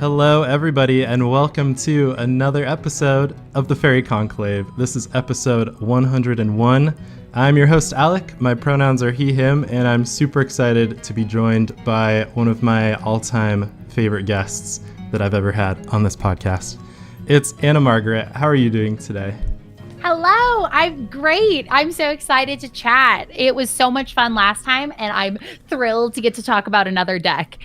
Hello, everybody, and welcome to another episode of the Faerie Conclave. This is episode 101. I'm your host, Alec. My pronouns are he, him, and I'm super excited to be joined by one of my all-time favorite guests that I've ever had on this podcast. It's Anna Margaret. How are you doing today? Hello, I'm great. I'm so excited to chat. It was so much fun last time, and I'm thrilled to get to talk about another deck.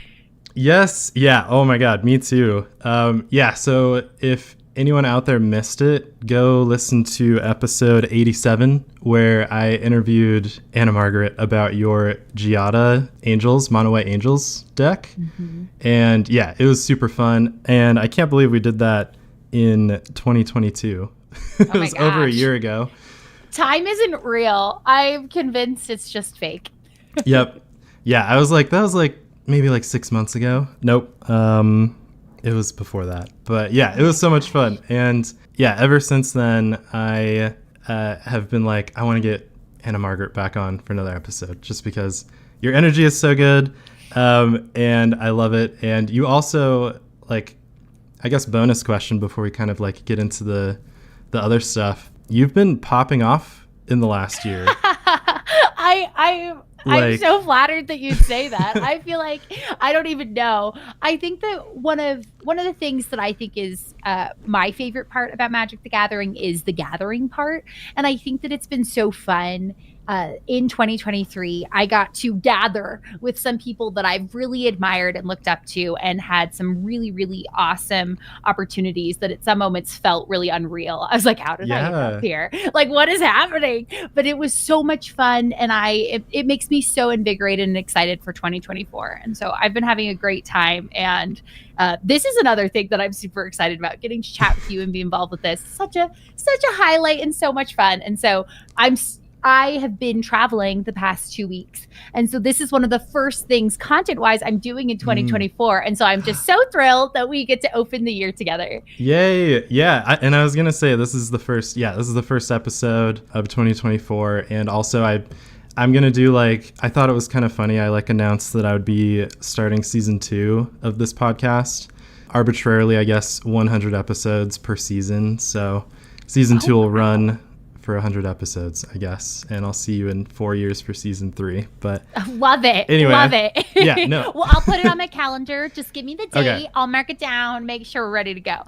Yes. Yeah. Oh my God. Me too. So if anyone out there missed it, go listen to episode 87, where I interviewed Anna Margaret about your Giada Angels, Mono White Angels deck. Mm-hmm. And yeah, it was super fun. And I can't believe we did that in 2022. It was over a year ago. Time isn't real. I'm convinced it's just fake. Yep. Yeah. I was like, that was like, maybe like 6 months ago. Nope. It was before that. But yeah, it was so much fun. And yeah, ever since then, I have been like, I want to get Anna Margaret back on for another episode just because your energy is so good. And I love it. And you also, like, I guess bonus question before we kind of like get into the other stuff. You've been popping off in the last year. I'm so flattered that you'd say that. I feel like I don't even know. I think that one of the things that I think is my favorite part about Magic the Gathering is the gathering part. And I think that it's been so fun. In 2023, I got to gather with some people that I've really admired and looked up to and had some really, really awesome opportunities that at some moments felt really unreal. I was like, how did I end up here? Like, what is happening? But it was so much fun. And it makes me so invigorated and excited for 2024. And so I've been having a great time. And this is another thing that I'm super excited about, getting to chat with you and be involved with this. Such a highlight and so much fun. And so I have been traveling the past 2 weeks. And so this is one of the first things content-wise I'm doing in 2024. And so I'm just so thrilled that we get to open the year together. Yay. Yeah. And I was going to say, this is the first episode of 2024. And also I'm going to do I thought it was kind of funny. I announced that I would be starting season 2 of this podcast. Arbitrarily, I guess, 100 episodes per season. So season 2 will run for 100 episodes, I guess, and I'll see you in 4 years for season 3. But love it. Anyway, love it. Yeah, no. Well, I'll put it on my calendar. Just give me the date. Okay. I'll mark it down. Make sure we're ready to go.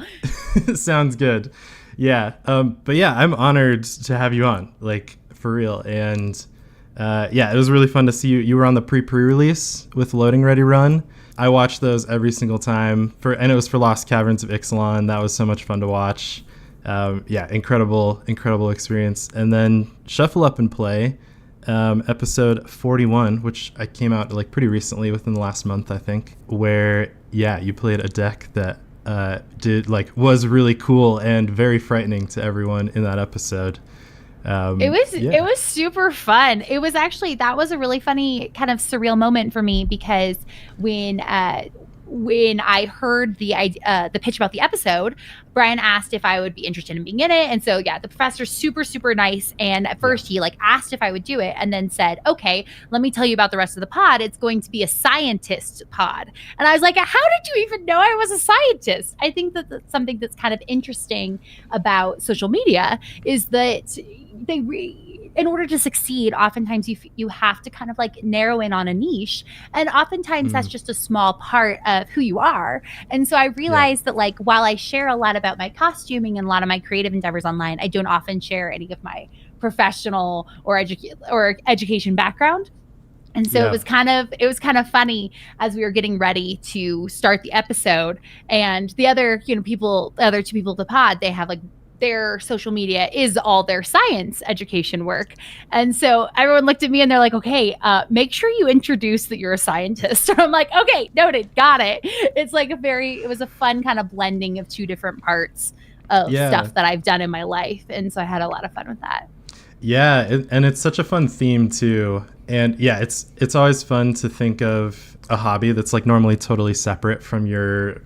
Sounds good. Yeah. But yeah, I'm honored to have you on, for real. And yeah, it was really fun to see you. You were on the pre-release with Loading Ready Run. I watched those every single time and it was for Lost Caverns of Ixalan. That was so much fun to watch. Yeah, incredible experience. And then Shuffle Up and Play, episode 41, which I came out pretty recently, within the last month, I think, where, yeah, you played a deck that was really cool and very frightening to everyone in that episode. It was super fun. It was actually, that was a really funny kind of surreal moment for me, because when I heard the pitch about the episode, Brian asked if I would be interested in being in it. And so, yeah, the professor's super, super nice. And at first he asked if I would do it, and then said, okay, let me tell you about the rest of the pod. It's going to be a scientist pod. And I was like, how did you even know I was a scientist? I think that that's something that's kind of interesting about social media, is that in order to succeed, oftentimes you have to kind of narrow in on a niche. And oftentimes that's just a small part of who you are. And so I realized that while I share a lot about my costuming and a lot of my creative endeavors online, I don't often share any of my professional or education background. And so it was kind of funny as we were getting ready to start the episode, and the other two people of the pod, they have their social media is all their science education work. And so everyone looked at me and they're like, okay, make sure you introduce that you're a scientist. I'm like, okay, noted, got it. It's it was a fun kind of blending of two different parts of stuff that I've done in my life. And so I had a lot of fun with that. Yeah. And it's such a fun theme too. And yeah, it's always fun to think of a hobby that's normally totally separate from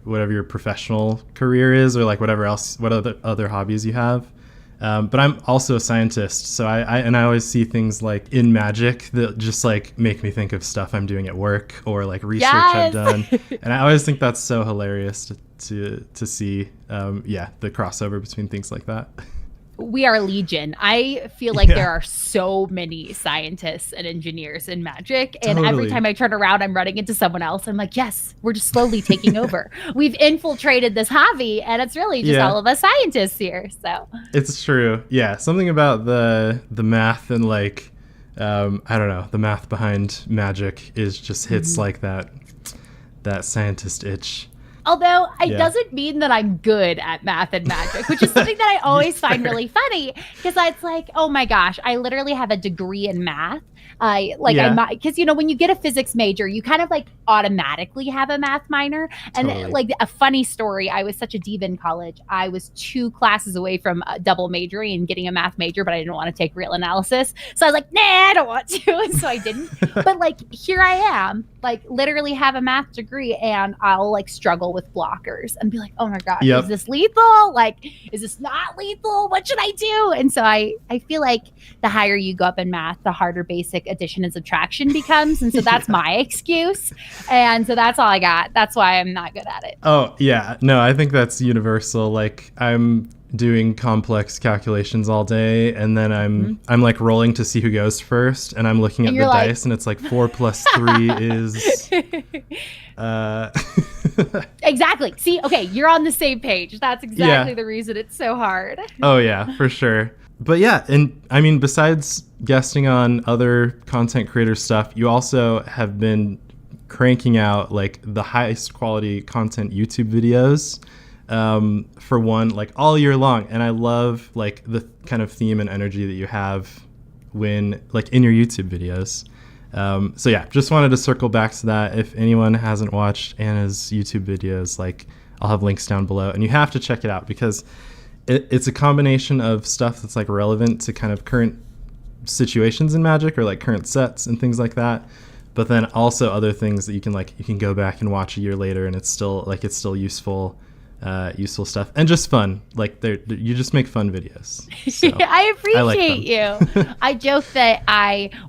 whatever your professional career is, or what other hobbies you have. But I'm also a scientist, so I always see things in Magic that just make me think of stuff I'm doing at work, or research I've done. And I always think that's so hilarious to see the crossover between things like that. We are legion. I feel like there are so many scientists and engineers in Magic, and every time I turn around, I'm running into someone else. I'm like, yes, we're just slowly taking over. We've infiltrated this hobby, and it's really just all of us scientists here. So it's true. Yeah, something about the math and like I don't know, the math behind Magic is just hits like that scientist itch. Although it doesn't mean that I'm good at math and magic, which is something that I always find really funny, because it's like, oh my gosh, I literally have a degree in math. Because when you get a physics major, you kind of like automatically have a math minor. And like a funny story, I was such a diva in college. I was 2 classes away from double majoring and getting a math major, but I didn't want to take real analysis. So I was like, nah, I don't want to. And so I didn't. But like, here I am, like literally have a math degree, and I'll like struggle with blockers and be like, oh my gosh, is this lethal? Like, is this not lethal? What should I do? And so I feel like the higher you go up in math, the harder basic addition and subtraction becomes. And so that's my excuse. And so that's all I got. That's why I'm not good at it. Oh, yeah. No, I think that's universal. Like, I'm doing complex calculations all day, and then I'm like rolling to see who goes first, and I'm looking at the dice, and it's like 4 plus 3 is Exactly. See, okay, you're on the same page. That's exactly the reason it's so hard. Oh yeah, for sure. But yeah, and I mean, besides guesting on other content creator stuff, you also have been cranking out like the highest quality content YouTube videos, for one, like all year long. And I love like the kind of theme and energy that you have when like in your YouTube videos. So yeah, just wanted to circle back to that. If anyone hasn't watched Anna's YouTube videos, like I'll have links down below, and you have to check it out because it's a combination of stuff that's like relevant to kind of current situations in Magic or like current sets and things like that. But then also other things that you can go back and watch a year later, and it's still useful stuff and just fun. Like you just make fun videos. So, I appreciate you. I joke that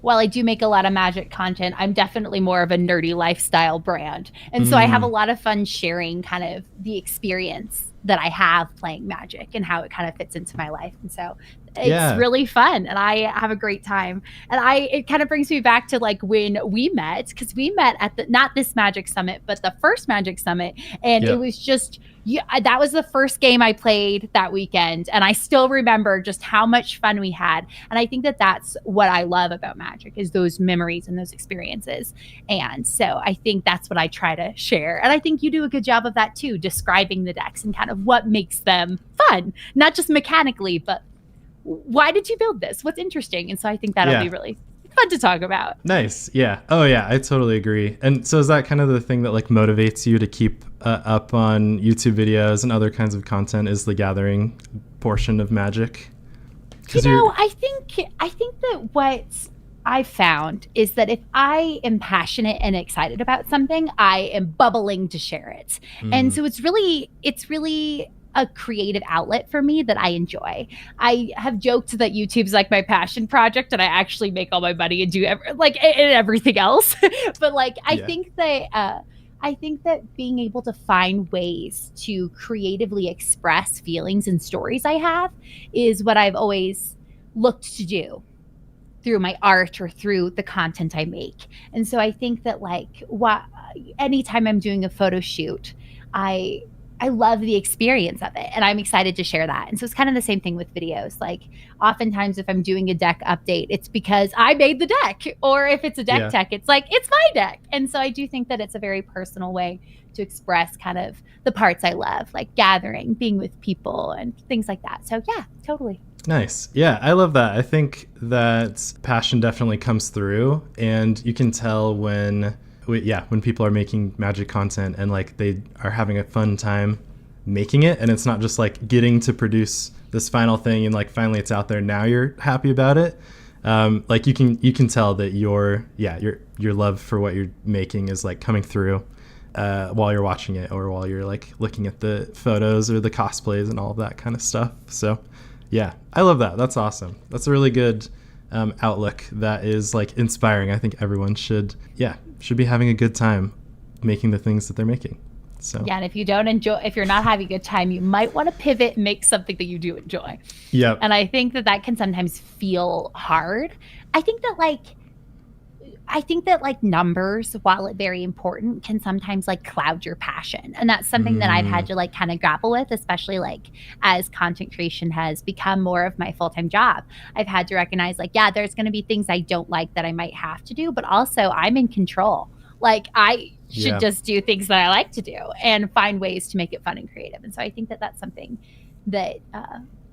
while I do make a lot of Magic content, I'm definitely more of a nerdy lifestyle brand. And so I have a lot of fun sharing kind of the experience that I have playing Magic and how it kind of fits into my life. And so it's really fun, and I have a great time. And it kind of brings me back to like when we met, because we met at not this Magic Summit, but the first Magic Summit. And it was just, that was the first game I played that weekend. And I still remember just how much fun we had. And I think that that's what I love about Magic, is those memories and those experiences. And so I think that's what I try to share. And I think you do a good job of that too, describing the decks and kind of what makes them fun, not just mechanically, but why did you build this? What's interesting? And so I think that'll be really fun to talk about. Nice. Yeah. Oh yeah, I totally agree. And so is that kind of the thing that like motivates you to keep up on YouTube videos and other kinds of content, is the gathering portion of Magic? I think that what I found is that if I am passionate and excited about something, I am bubbling to share it. And so it's really a creative outlet for me that I enjoy. I have joked that YouTube's like my passion project, and I actually make all my money and do everything else. But like, I think that being able to find ways to creatively express feelings and stories I have is what I've always looked to do through my art or through the content I make. And so I think that like anytime I'm doing a photo shoot, I love the experience of it, and I'm excited to share that. And so it's kind of the same thing with videos. Like oftentimes if I'm doing a deck update, it's because I made the deck, or if it's a deck tech, it's like, it's my deck. And so I do think that it's a very personal way to express kind of the parts I love, like gathering, being with people and things like that. So yeah, totally. Nice. Yeah, I love that. I think that passion definitely comes through, and you can tell when people are making Magic content and like they are having a fun time making it, and it's not just like getting to produce this final thing and like finally it's out there, now you're happy about it. Like you can tell that your love for what you're making is like coming through while you're watching it, or while you're like looking at the photos or the cosplays and all of that kind of stuff. So yeah, I love that. That's awesome. That's a really good outlook that is like inspiring. I think everyone should be having a good time making the things that they're making. So yeah, and if you're not having a good time, you might want to pivot and make something that you do enjoy. Yeah. And I think that can sometimes feel hard. I think that numbers, while it's very important, can sometimes like cloud your passion. And that's something that I've had to like kind of grapple with, especially like as content creation has become more of my full-time job. I've had to recognize like, yeah, there's going to be things I don't like that I might have to do, but also I'm in control. Like I should just do things that I like to do and find ways to make it fun and creative. And so I think that that's something that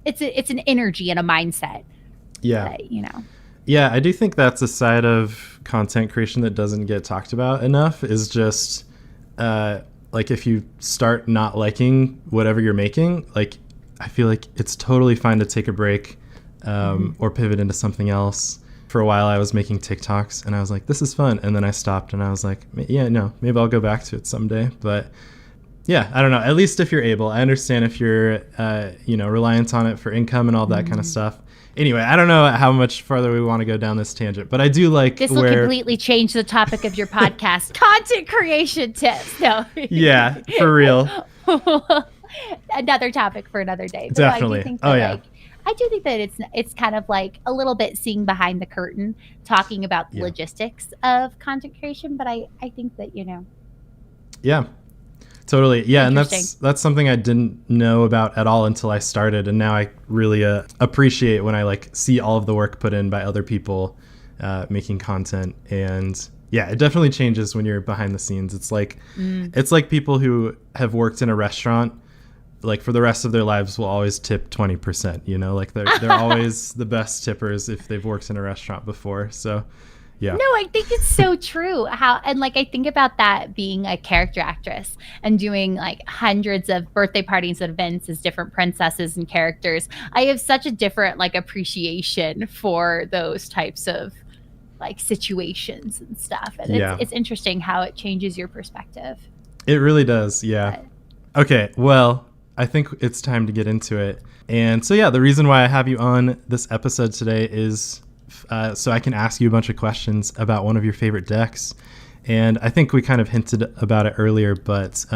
it's an energy and a mindset. Yeah. That, you know. Yeah, I do think that's a side of content creation that doesn't get talked about enough, is just like if you start not liking whatever you're making, like I feel like it's totally fine to take a break or pivot into something else. For a while I was making TikToks and I was like, this is fun. And then I stopped and I was like, yeah, no, maybe I'll go back to it someday. But yeah, I don't know. At least if you're able. I understand if you're, reliant on it for income and all that kind of stuff. Anyway, I don't know how much farther we want to go down this tangent, but I do like this will completely change the topic of your podcast. Content creation tips. No. Yeah, for real. Another topic for another day. But Definitely. I do think that it's kind of like a little bit seeing behind the curtain, talking about the logistics of content creation. But I think that, Yeah, totally. Yeah. And that's something I didn't know about at all until I started. And now I really appreciate when I like see all of the work put in by other people making content. And yeah, it definitely changes when you're behind the scenes. It's like people who have worked in a restaurant, like for the rest of their lives will always tip 20%, like they're always the best tippers if they've worked in a restaurant before. So yeah. No, I think it's so true. I think about that being a character actress and doing like hundreds of birthday parties and events as different princesses and characters. I have such a different like appreciation for those types of like situations and stuff. And it's interesting how it changes your perspective. It really does. Yeah. Okay. Well, I think it's time to get into it. And so, yeah, the reason why I have you on this episode today is so I can ask you a bunch of questions about one of your favorite decks. And I think we kind of hinted about it earlier, but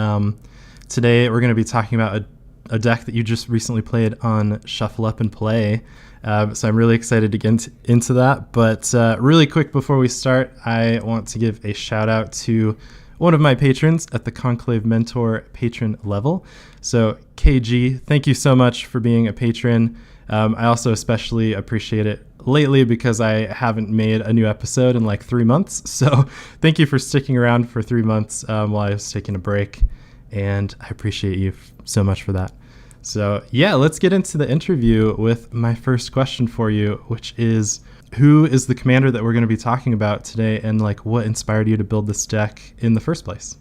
today we're going to be talking about a deck that you just recently played on Shuffle Up and Play. So I'm really excited to get into that. But really quick before we start, I want to give a shout out to one of my patrons at the Conclave Mentor patron level. So KG, thank you so much for being a patron. I also especially appreciate it lately because I haven't made a new episode in like 3 months. So thank you for sticking around for 3 months while I was taking a break. And I appreciate you so much for that. So yeah, let's get into the interview with my first question for you, which is, who is the commander that we're going to be talking about today, and like what inspired you to build this deck in the first place?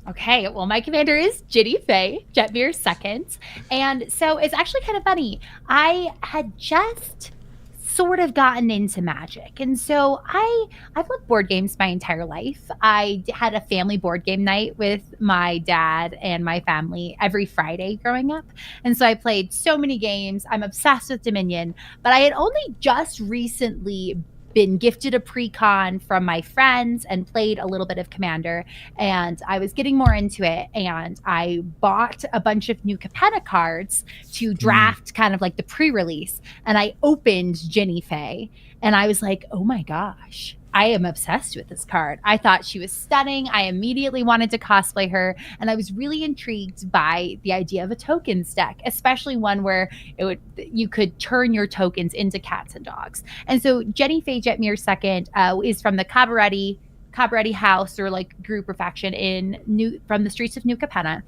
Okay, well, my commander is Jinnie Fay, Jetmir's second. And so it's actually kind of funny. I had just sort of gotten into Magic. And so I've loved board games my entire life. I had a family board game night with my dad and my family every Friday growing up. And so I played so many games. I'm obsessed with Dominion, but I had only just recently been gifted a pre-con from my friends and played a little bit of Commander, and I was getting more into it, and I bought a bunch of new Capenna cards to draft kind of like the pre-release, and I opened Jinnie Fay and I was like, oh my gosh, I am obsessed with this card. I thought she was stunning. I immediately wanted to cosplay her, and I was really intrigued by the idea of a tokens deck, especially one where you could turn your tokens into cats and dogs. And so Jinnie Fay Jetmir second is from the Cabaretti house, or like group or faction from the streets of New Capenna.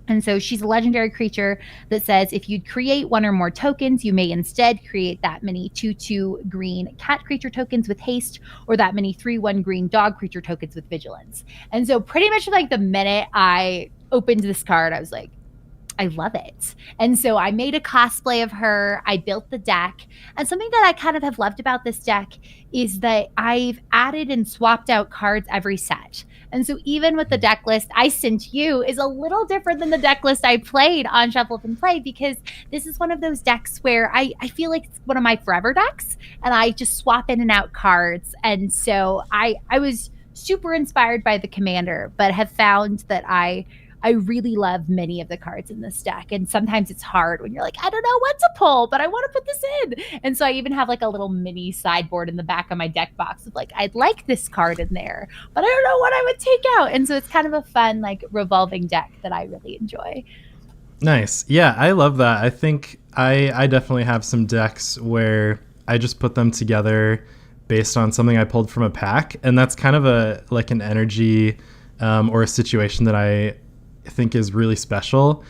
And so she's a legendary creature that says if you create one or more tokens, you may instead create that many 2/2 green cat creature tokens with haste, or that many 3/1 green dog creature tokens with vigilance. And so pretty much like the minute I opened this card, I was like, I love it. And so I made a cosplay of her. I built the deck. And something that I kind of have loved about this deck is that I've added and swapped out cards every set. And so even with the deck list I sent you is a little different than the deck list I played on Shuffle Up and Play, because this is one of those decks where I feel like it's one of my forever decks, and I just swap in and out cards. And so I was super inspired by the commander, but have found that I I really love many of the cards in this deck. And sometimes it's hard when you're like, I don't know what to pull, but I want to put this in. And so I even have like a little mini sideboard in the back of my deck box of like, I'd like this card in there, but I don't know what I would take out. And so it's kind of a fun, like, revolving deck that I really enjoy. Nice. Yeah, I love that. I think I definitely have some decks where I just put them together based on something I pulled from a pack. And that's kind of an energy or a situation that I think is really special,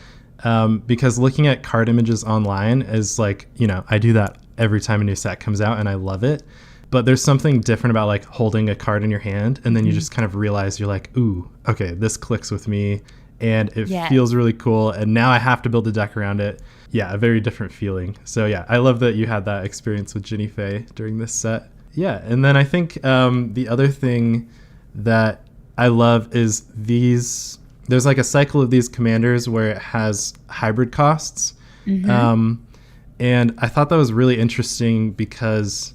because looking at card images online is like, I do that every time a new set comes out and I love it. But there's something different about like holding a card in your hand and then you just kind of realize you're like, ooh, okay, this clicks with me. And it feels really cool. And now I have to build a deck around it. Yeah, a very different feeling. So yeah, I love that you had that experience with Jinnie Fay during this set. Yeah, and then I think the other thing that I love is there's like a cycle of these commanders where it has hybrid costs. And I thought that was really interesting because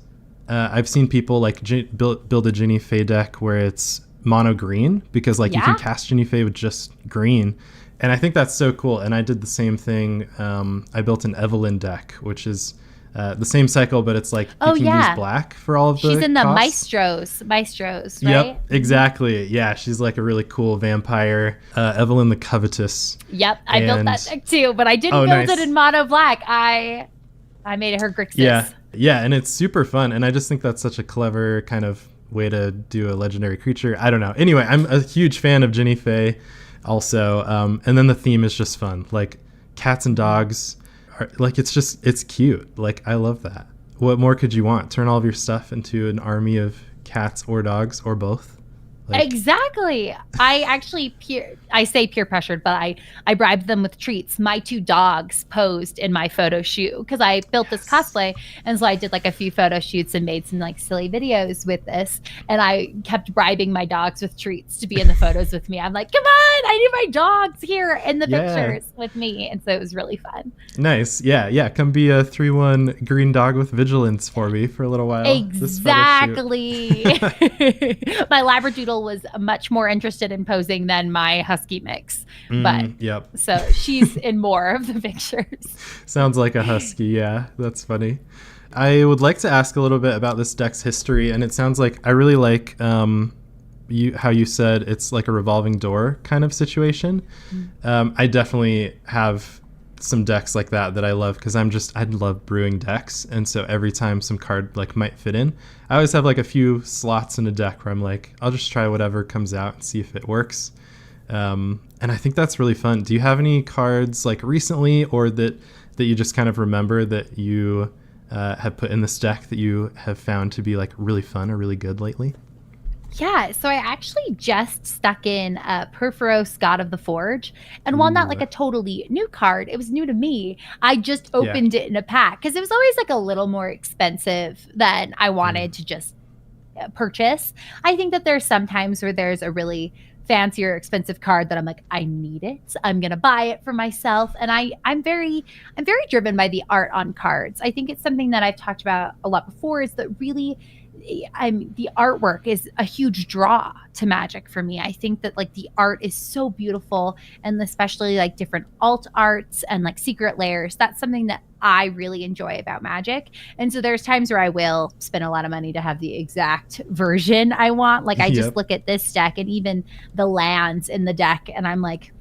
I've seen people like build a Jinnie Fay deck where it's mono green, because like you can cast Jinnie Fay with just green, and I think that's so cool. And I did the same thing. I built an Evelyn deck, which is the same cycle, but it's like you can use black for all of the She's in the costs. Maestros, right? Yep, exactly. Yeah, she's like a really cool vampire. Evelyn the Covetous. Yep, I built that deck too, but I didn't build it in mono black. I made her Grixis. Yeah, and it's super fun, and I just think that's such a clever kind of way to do a legendary creature. I don't know. Anyway, I'm a huge fan of Jinnie Fay also. And then the theme is just fun. Like cats and dogs are like, it's cute. Like, I love that. What more could you want? Turn all of your stuff into an army of cats or dogs or both. Like, exactly. I actually I say peer pressured, but I bribed them with treats. My 2 dogs posed in my photo shoot because I built this cosplay, and so I did like a few photo shoots and made some like silly videos with this, and I kept bribing my dogs with treats to be in the photos with me. I'm like, come on, I need my dogs here in the pictures with me, and so it was really fun. Nice. Yeah, come be a 3/1 green dog with vigilance for me for a little while. Exactly. My Labradoodle was much more interested in posing than my husky mix, but so she's in more of the pictures. Sounds like a husky. Yeah, that's funny. I would like to ask a little bit about this deck's history, and it sounds like I really like how you said it's like a revolving door kind of situation. I definitely have some decks like that I love, because I love brewing decks, and so every time some card like might fit in, I always have like a few slots in a deck where I'm like, I'll just try whatever comes out and see if it works. And I think that's really fun. Do you have any cards like recently or that you just kind of remember that you have put in this deck that you have found to be like really fun or really good lately? Yeah, so I actually just stuck in Perforos, God of the Forge. And while not like a totally new card, it was new to me. I just opened it in a pack because it was always like a little more expensive than I wanted to just purchase. I think that there's some times where there's a really fancy or expensive card that I'm like, I need it. I'm going to buy it for myself. And I'm very driven by the art on cards. I think it's something that I've talked about a lot before, is that really the artwork is a huge draw to Magic for me. I think that like the art is so beautiful, and especially like different alt arts and like secret layers. That's something that I really enjoy about Magic. And so there's times where I will spend a lot of money to have the exact version I want. Like I just look at this deck and even the lands in the deck, and I'm like,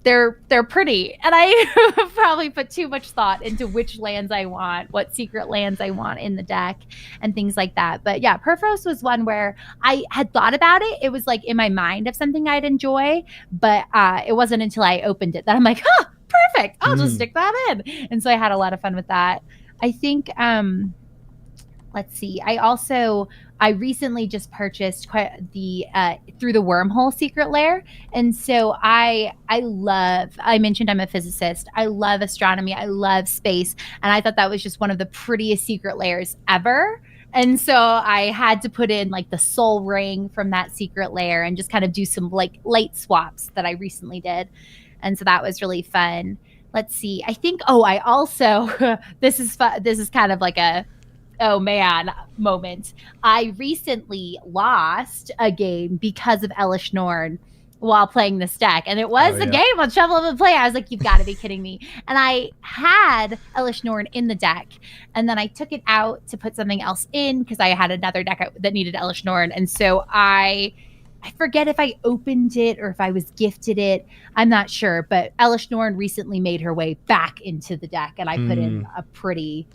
they're pretty, and I probably put too much thought into which lands I want, what secret lands I want in the deck, and things like that. But yeah, Perforos was one where I had thought about it. It was like in my mind of something I'd enjoy, but it wasn't until I opened it that I'm like, perfect, I'll just stick that in. And so I had a lot of fun with that. I think let's see, I recently just purchased the Through the Wormhole Secret Lair. And so I mentioned I'm a physicist. I love astronomy. I love space. And I thought that was just one of the prettiest secret layers ever. And so I had to put in like the soul ring from that secret lair and just kind of do some like light swaps that I recently did. And so that was really fun. Let's see. I think, I also, this is kind of like a, oh man moment. I recently lost a game because of Elish Norn while playing this deck. And it was the game on Shuffle Up and Play. I was like, you've got to be kidding me. And I had Elish Norn in the deck. And then I took it out to put something else in because I had another deck that needed Elish Norn. And so I forget if I opened it or if I was gifted it. I'm not sure. But Elish Norn recently made her way back into the deck. And I put in a pretty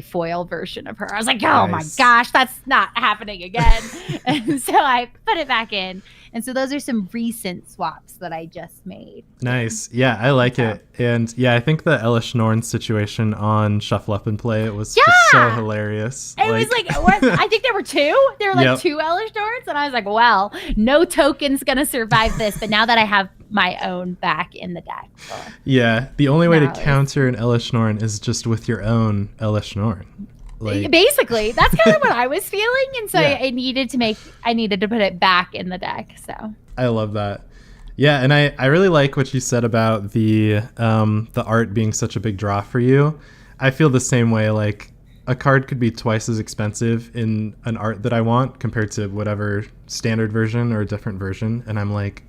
foil version of her. I was like, oh my gosh, that's not happening again. And so I put it back in. And so those are some recent swaps that I just made. Nice. Yeah, I like it. And yeah, I think the Elish Norn situation on Shuffle Up and Play, it was just so hilarious. It was like, I think there were two. There were like two Elish Norns. And I was like, well, no token's going to survive this. But now that I have my own back in the deck. Yeah, the only way to counter an Elish Norn is just with your own Elish Norn. Like, basically, that's kind of what I was feeling, and so I needed to put it back in the deck. So I love that. Yeah, and I really like what you said about the art being such a big draw for you. I feel the same way. Like, a card could be twice as expensive in an art that I want compared to whatever standard version or a different version, and I'm like,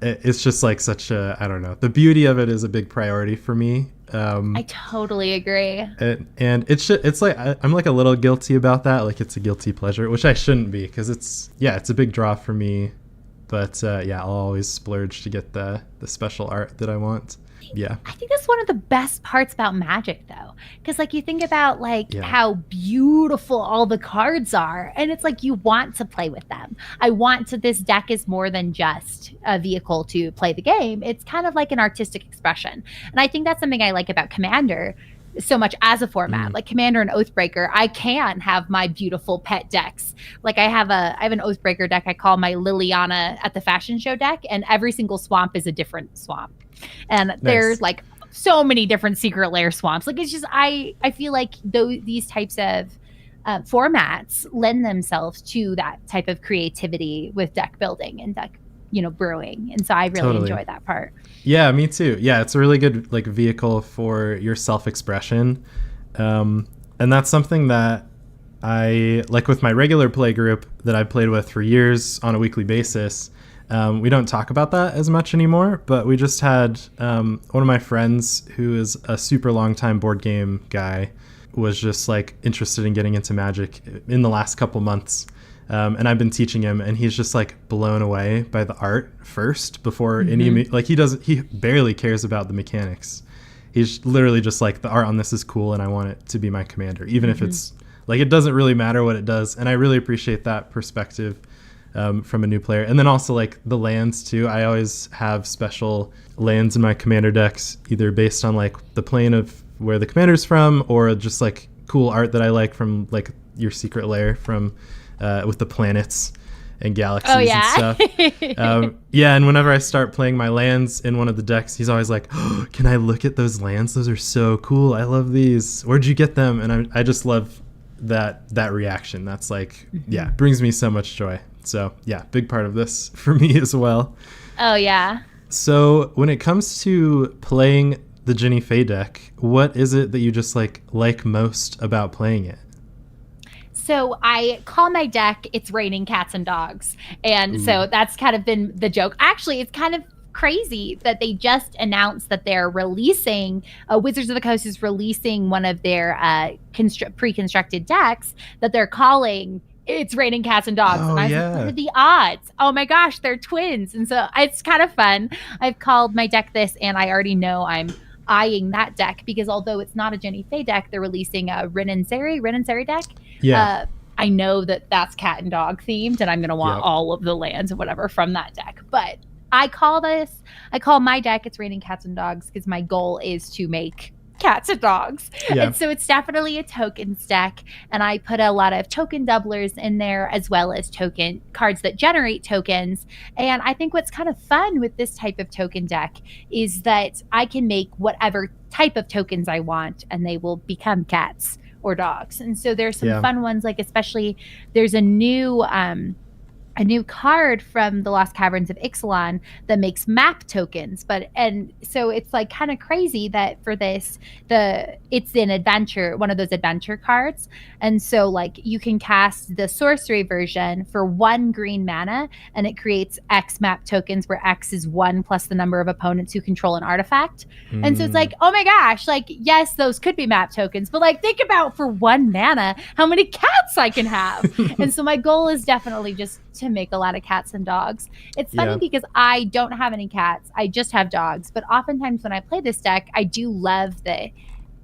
it's just like such a, I don't know. The beauty of it is a big priority for me. I totally agree. And it's like, I'm like a little guilty about that. Like, it's a guilty pleasure, which I shouldn't be because it's a big draw for me. But I'll always splurge to get the special art that I want. Yeah. I think that's one of the best parts about Magic, though, because like you think about how beautiful all the cards are, and it's like you want to play with them. This deck is more than just a vehicle to play the game. It's kind of like an artistic expression, and I think that's something I like about Commander so much as a format. Like Commander and Oathbreaker, I can have my beautiful pet decks. Like I have an Oathbreaker deck I call my Liliana at the fashion show deck, and every single swamp is a different swamp. And there's like so many different secret lair swamps. Like it's just, I feel like these types of formats lend themselves to that type of creativity with deck building and deck, brewing. And so I really enjoy that part. Yeah, me too. Yeah, it's a really good like vehicle for your self-expression. And that's something that I like with my regular play group that I've played with for years on a weekly basis. We don't talk about that as much anymore, but we just had one of my friends who is a super long time board game guy was just like interested in getting into Magic in the last couple months. And I've been teaching him, and he's just like blown away by the art first before he barely cares about the mechanics. He's literally just like, the art on this is cool and I want it to be my commander, even if it's like, it doesn't really matter what it does. And I really appreciate that perspective. From a new player. And then also like the lands too. I always have special lands in my commander decks, either based on like the plane of where the commander's from, or just like cool art that I like from like your secret lair from with the planets and galaxies and stuff. And whenever I start playing my lands in one of the decks, he's always like, oh, can I look at those lands? Those are so cool. I love these. Where'd you get them? And I just love that reaction. That's like, brings me so much joy. So big part of this for me as well. Oh yeah. So when it comes to playing the Jinnie Fay deck, what is it that you just like most about playing it? So I call my deck It's Raining Cats and Dogs. And so that's kind of been the joke. Actually, it's kind of crazy that they just announced that they're releasing Wizards of the Coast is releasing one of their pre-constructed decks that they're calling It's Raining Cats and Dogs. And I was like, what are the odds? Oh my gosh, they're twins. And so it's kind of fun. I've called my deck this, and I already know I'm eyeing that deck because although it's not a Jinnie Fay deck, they're releasing a Rin and Seri deck. Yeah. I know that that's cat and dog themed, and I'm going to want all of the lands and whatever from that deck. But I call my deck It's Raining Cats and Dogs because my goal is to make cats and dogs. And so it's definitely a tokens deck, and I put a lot of token doublers in there as well as token cards that generate tokens. And I think what's kind of fun with this type of token deck is that I can make whatever type of tokens I want, and they will become cats or dogs. And so there's some fun ones, like especially there's a new a new card from the Lost Caverns of Ixalan that makes map tokens. And so it's like kind of crazy that for this, it's an adventure, one of those adventure cards. And so like you can cast the sorcery version for 1 green mana, and it creates X map tokens where X is 1 plus the number of opponents who control an artifact. And so it's like, oh my gosh, like, yes, those could be map tokens, but like think about for 1 mana, how many cats I can have. And so my goal is definitely just to make a lot of cats and dogs. It's funny because I don't have any cats. I just have dogs. But oftentimes when I play this deck, I do love the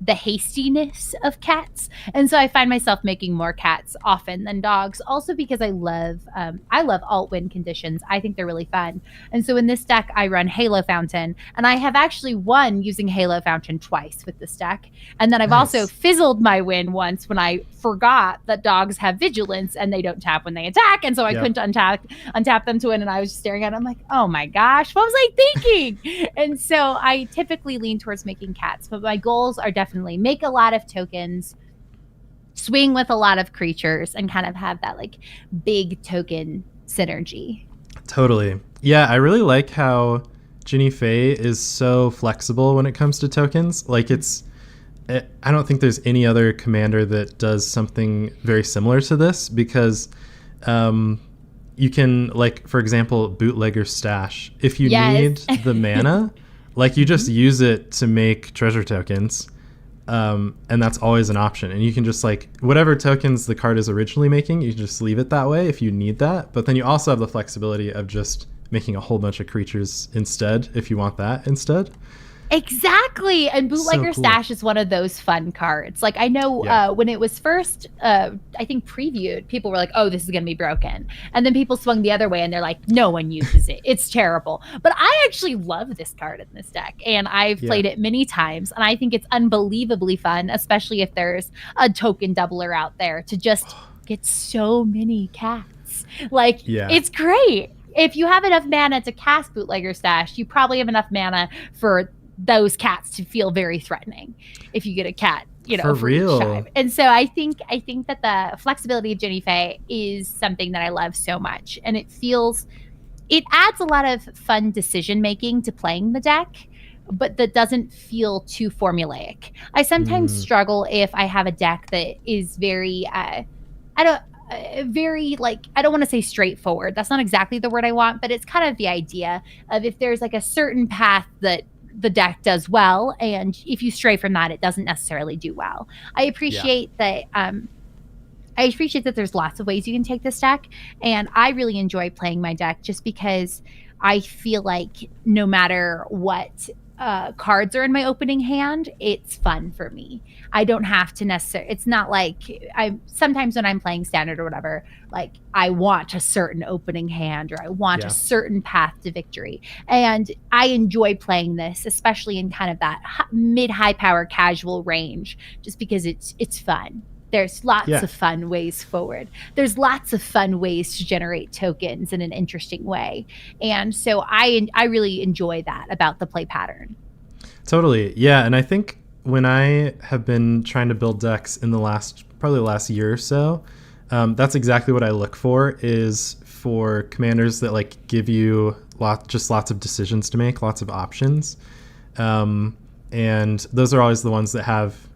hastiness of cats, and so I find myself making more cats often than dogs, also because I love alt win conditions. I think they're really fun. And so in this deck I run Halo Fountain, and I have actually won using Halo Fountain twice with this deck. And then I've also fizzled my win once when I forgot that dogs have vigilance and they don't tap when they attack, and so I couldn't untap them to win, and I was just staring at it. I'm like, oh my gosh, what was I thinking? And so I typically lean towards making cats, but my goals are definitely make a lot of tokens, swing with a lot of creatures, and kind of have that like big token synergy. Totally. Yeah, I really like how Jinnie Fay is so flexible when it comes to tokens. Like I don't think there's any other commander that does something very similar to this, because you can, like, for example, bootlegger stash. If you need the mana, like you just use it to make treasure tokens. And that's always an option. And you can just like whatever tokens the card is originally making, you just leave it that way if you need that. But then you also have the flexibility of just making a whole bunch of creatures instead if you want that instead. Exactly. And Bootlegger Stash is one of those fun cards. Like I know when it was first, I think previewed, people were like, oh, this is going to be broken. And then people swung the other way and they're like, no one uses it. It's terrible. But I actually love this card in this deck. And I've played it many times. And I think it's unbelievably fun, especially if there's a token doubler out there, to just get so many cats. Like it's great. If you have enough mana to cast Bootlegger Stash, you probably have enough mana for those cats to feel very threatening if you get a cat, for real. Each time. And so I think that the flexibility of Jinnie Fay is something that I love so much, and it adds a lot of fun decision making to playing the deck, but that doesn't feel too formulaic. I sometimes struggle if I have a deck that is very I don't want to say straightforward. That's not exactly the word I want, but it's kind of the idea of if there's like a certain path that the deck does well, and if you stray from that, it doesn't necessarily do well. I appreciate that. I appreciate that there's lots of ways you can take this deck, and I really enjoy playing my deck just because I feel like no matter what cards are in my opening hand, it's fun for me. I don't have to necessarily, it's not like sometimes when I'm playing standard or whatever, like I want a certain opening hand or I want a certain path to victory. And I enjoy playing this, especially in kind of that mid-high power casual range, just because it's fun. There's lots of fun ways forward. There's lots of fun ways to generate tokens in an interesting way. And so I really enjoy that about the play pattern. Totally. Yeah. And I think when I have been trying to build decks in probably the last year or so, that's exactly what I look for, is for commanders that like give you lots of decisions to make, lots of options. And those are always the ones that have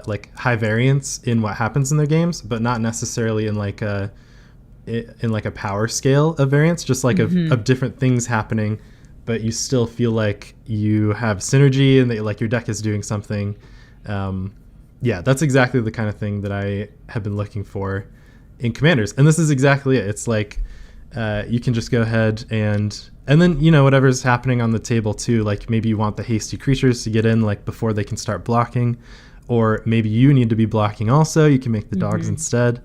like high variance in what happens in their games, but not necessarily in like a power scale of variance, just like of different things happening, but you still feel like you have synergy and that like your deck is doing something. That's exactly the kind of thing that I have been looking for in commanders. And this is exactly it. It's like you can just go ahead and then, whatever's happening on the table too, like maybe you want the hasty creatures to get in like before they can start blocking, or maybe you need to be blocking also. You can make the dogs instead.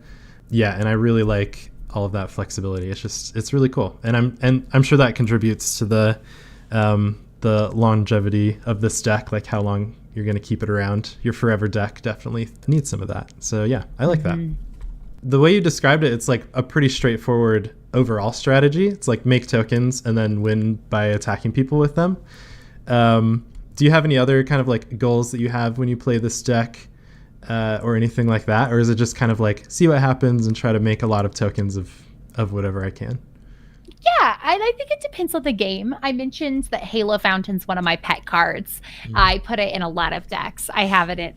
Yeah, and I really like all of that flexibility. It's really cool. And I'm sure that contributes to the longevity of this deck, like how long you're going to keep it around. Your forever deck definitely needs some of that. So yeah, I like that. The way you described it, it's like a pretty straightforward overall strategy. It's like make tokens and then win by attacking people with them. Do you have any other kind of like goals that you have when you play this deck or anything like that? Or is it just kind of like see what happens and try to make a lot of tokens of whatever I can? Yeah, I think it depends on the game. I mentioned that Halo Fountain's one of my pet cards. I put it in a lot of decks. I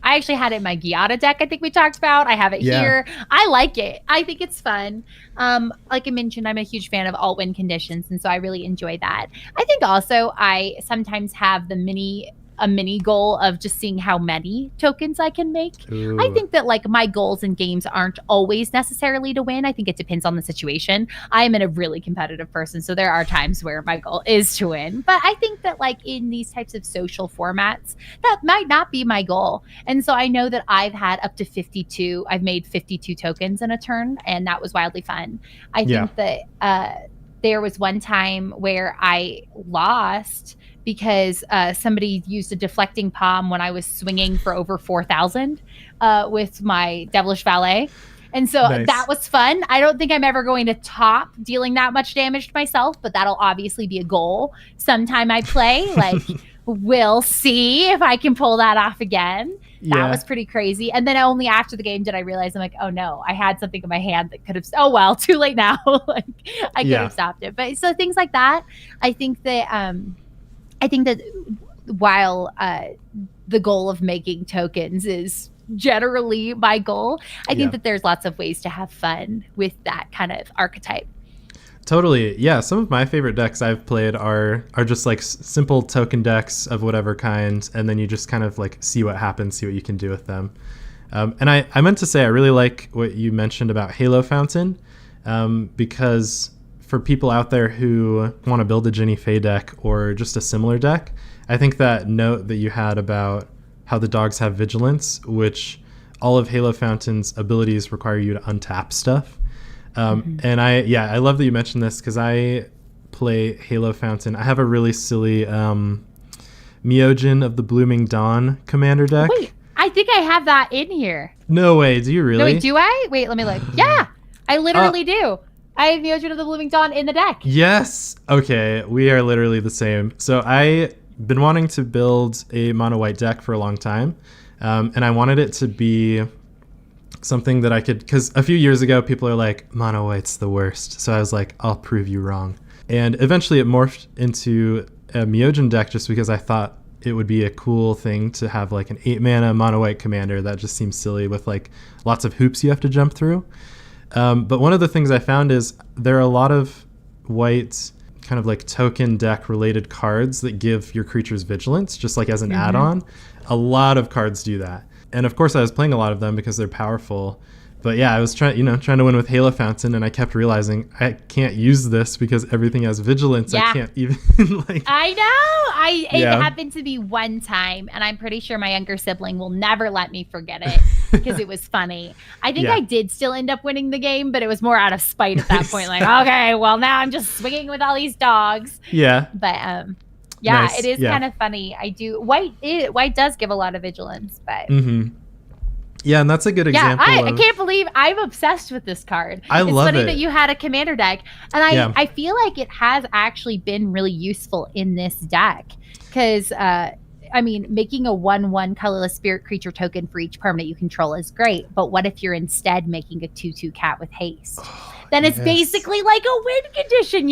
actually had it in my Giada deck, I think we talked about. I have it here. I like it. I think it's fun. Like I mentioned, I'm a huge fan of alt win conditions, and so I really enjoy that. I think also I sometimes have a mini goal of just seeing how many tokens I can make. Ooh. I think that like my goals in games aren't always necessarily to win. I think it depends on the situation. I am a really competitive person, so there are times where my goal is to win. But I think that like in these types of social formats, that might not be my goal. And so I know that I've had up to 52. I've made 52 tokens in a turn, and that was wildly fun. I think that there was one time where I lost because somebody used a deflecting palm when I was swinging for over 4,000 with my Devilish Valet. And so that was fun. I don't think I'm ever going to top dealing that much damage to myself, but that'll obviously be a goal sometime I play. Like, we'll see if I can pull that off again. That was pretty crazy. And then only after the game did I realize, I'm like, oh no, I had something in my hand that could have, oh well, too late now. Like, I could have stopped it. But so things like that, I think that while the goal of making tokens is generally my goal, I think that there's lots of ways to have fun with that kind of archetype. Totally. Yeah. Some of my favorite decks I've played are just like simple token decks of whatever kind. And then you just kind of like see what happens, see what you can do with them. And I meant to say, I really like what you mentioned about Halo Fountain, because for people out there who want to build a Jinnie Fay deck or just a similar deck, I think that note that you had about how the dogs have vigilance, which all of Halo Fountain's abilities require you to untap stuff. And I love that you mentioned this because I play Halo Fountain. I have a really silly Myojin of the Blooming Dawn commander deck. Wait, I think I have that in here. No way. Do you really? No, wait, do I? Wait, let me look. Yeah, I literally do. I have Myojin of the Blooming Dawn in the deck. Yes. Okay, we are literally the same. So I've been wanting to build a mono white deck for a long time, and I wanted it to be something that I could, because a few years ago people are like, mono white's the worst. So I was like, I'll prove you wrong. And eventually it morphed into a Myojin deck just because I thought it would be a cool thing to have like an 8-mana mono white commander that just seems silly with like lots of hoops you have to jump through. But one of the things I found is there are a lot of white kind of like token deck related cards that give your creatures vigilance, just like as an add-on. A lot of cards do that. And of course I was playing a lot of them because they're powerful. But yeah, I was trying to win with Halo Fountain, and I kept realizing I can't use this because everything has vigilance. Yeah. I can't even like. I know. It happened to me one time, and I'm pretty sure my younger sibling will never let me forget it because it was funny. I think I did still end up winning the game, but it was more out of spite at that point. Like, okay, well now I'm just swinging with all these dogs. Yeah. But nice. It is kind of funny. White does give a lot of vigilance, but. Yeah, and that's a good example. I can't believe I'm obsessed with this card. It's love it. It's funny that you had a commander deck. And I feel like it has actually been really useful in this deck. Because, making a 1/1 colorless spirit creature token for each permanent you control is great. But what if you're instead making a 2/2 cat with haste? Then it's basically like a win condition,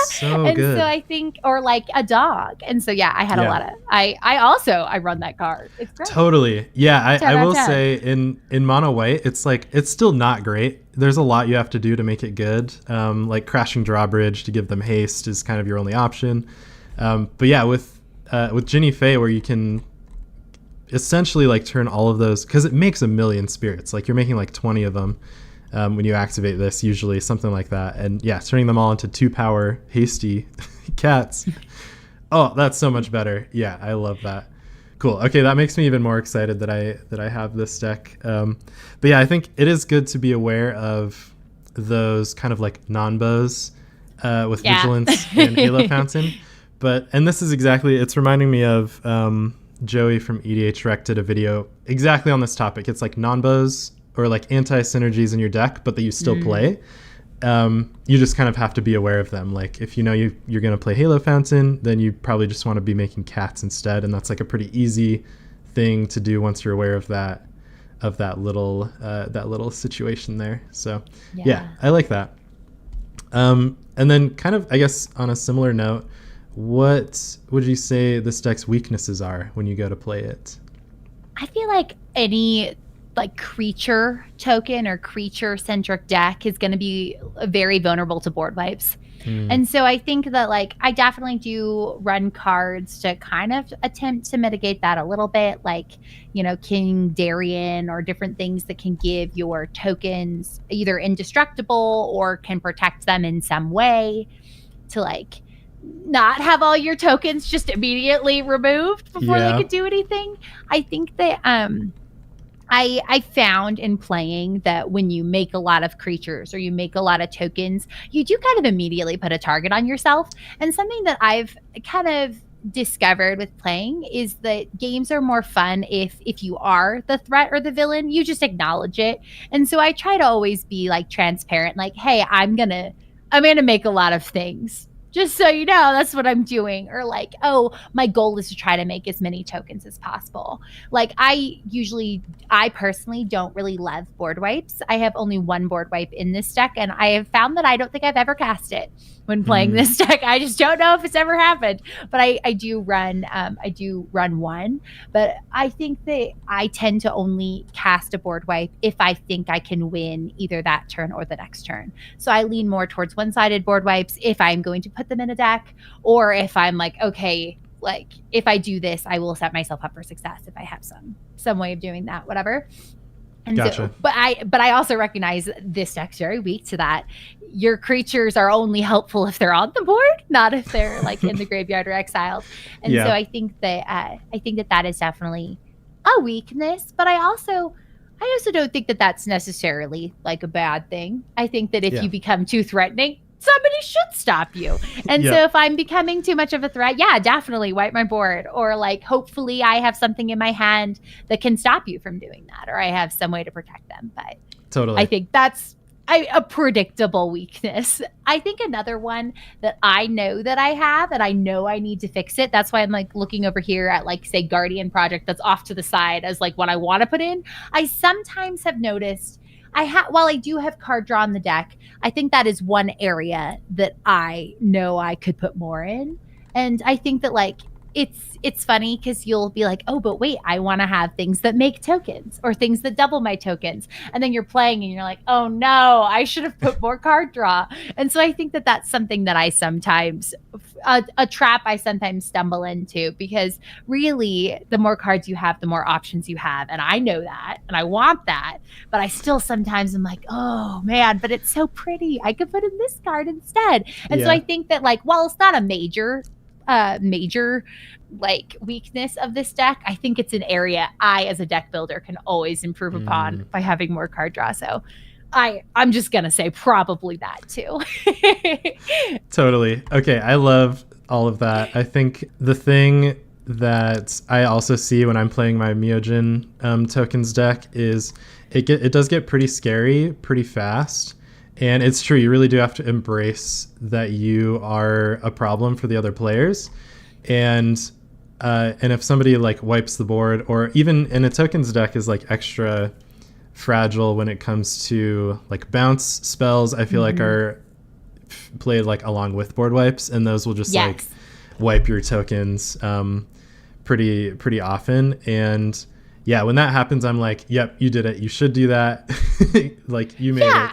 So good. So I think, or like a dog. And so, I had a lot of, I run that card. It's great. Totally. Yeah, I will say in mono white, it's still not great. There's a lot you have to do to make it good. Like crashing drawbridge to give them haste is kind of your only option. But yeah, with Jinnie Fay, where you can essentially like turn all of those, because it makes a million spirits. Like you're making like 20 of them. When you activate this, usually something like that. And turning them all into 2-power hasty cats. Oh, that's so much better. Yeah, I love that. Cool. Okay, that makes me even more excited that I have this deck. But yeah, I think it is good to be aware of those kind of like non-bows with Vigilance and Halo Fountain. And this is it's reminding me of Joey from EDH Rec did a video exactly on this topic. It's like non-bows or like anti-synergies in your deck, but that you still play. You just kind of have to be aware of them. Like if you know you're going to play Halo Fountain, then you probably just want to be making cats instead. And that's like a pretty easy thing to do once you're aware of that little situation there. So yeah, I like that. And then kind of, I guess, on a similar note, what would you say this deck's weaknesses are when you go to play it? I feel like any like creature token or creature centric deck is going to be very vulnerable to board wipes. And so I think that like I definitely do run cards to kind of attempt to mitigate that a little bit, like, you know, King Darien or different things that can give your tokens either indestructible or can protect them in some way to like not have all your tokens just immediately removed before they could do anything. I think that I found in playing that when you make a lot of creatures or you make a lot of tokens, you do kind of immediately put a target on yourself. And something that I've kind of discovered with playing is that games are more fun if you are the threat or the villain, you just acknowledge it. And so I try to always be like transparent, like, hey, I'm gonna make a lot of things. Just so you know, that's what I'm doing. Or like, oh, my goal is to try to make as many tokens as possible. Like I personally don't really love board wipes. I have only one board wipe in this deck, and I have found that I don't think I've ever cast it when playing this deck. I just don't know if it's ever happened. But I do run one. But I think that I tend to only cast a board wipe if I think I can win either that turn or the next turn. So I lean more towards one-sided board wipes if I'm going to put them in a deck, or if I'm like, okay, like if I do this, I will set myself up for success if I have some way of doing that, whatever. And gotcha. So, but I also recognize this deck's very weak to that. Your creatures are only helpful if they're on the board, not if they're like in the graveyard or exiled. And so I think that that is definitely a weakness. But I also don't think that that's necessarily like a bad thing. I think that if you become too threatening, somebody should stop you. And so if I'm becoming too much of a threat, definitely wipe my board. Or like, hopefully I have something in my hand that can stop you from doing that, or I have some way to protect them. But totally, I think that's a predictable weakness. I think another one that I know that I have, and I know I need to fix it. That's why I'm like looking over here at like, say, Guardian Project that's off to the side as like what I want to put in. I sometimes have noticed while I do have card draw in the deck, I think that is one area that I know I could put more in. And I think that like it's funny because you'll be like, oh, but wait, I want to have things that make tokens or things that double my tokens. And then you're playing and you're like, oh no, I should have put more card draw. And so I think that that's something that I sometimes, a trap I sometimes stumble into, because really the more cards you have, the more options you have. And I know that and I want that, but I still sometimes am like, oh man, but it's so pretty. I could put in this card instead. And so I think that like, while it's not a major like weakness of this deck, I think it's an area I as a deck builder can always improve upon by having more card draw. So I'm just gonna say probably that too. Totally. Okay, I love all of that. I think the thing that I also see when I'm playing my Myojin tokens deck is it does get pretty scary pretty fast. And it's true, you really do have to embrace that you are a problem for the other players. And if somebody like wipes the board, or even in a tokens deck is like extra fragile when it comes to like bounce spells, I feel like are played like along with board wipes, and those will just like wipe your tokens pretty often. And yeah, when that happens, I'm like, yep, you did it. You should do that. Like you made it.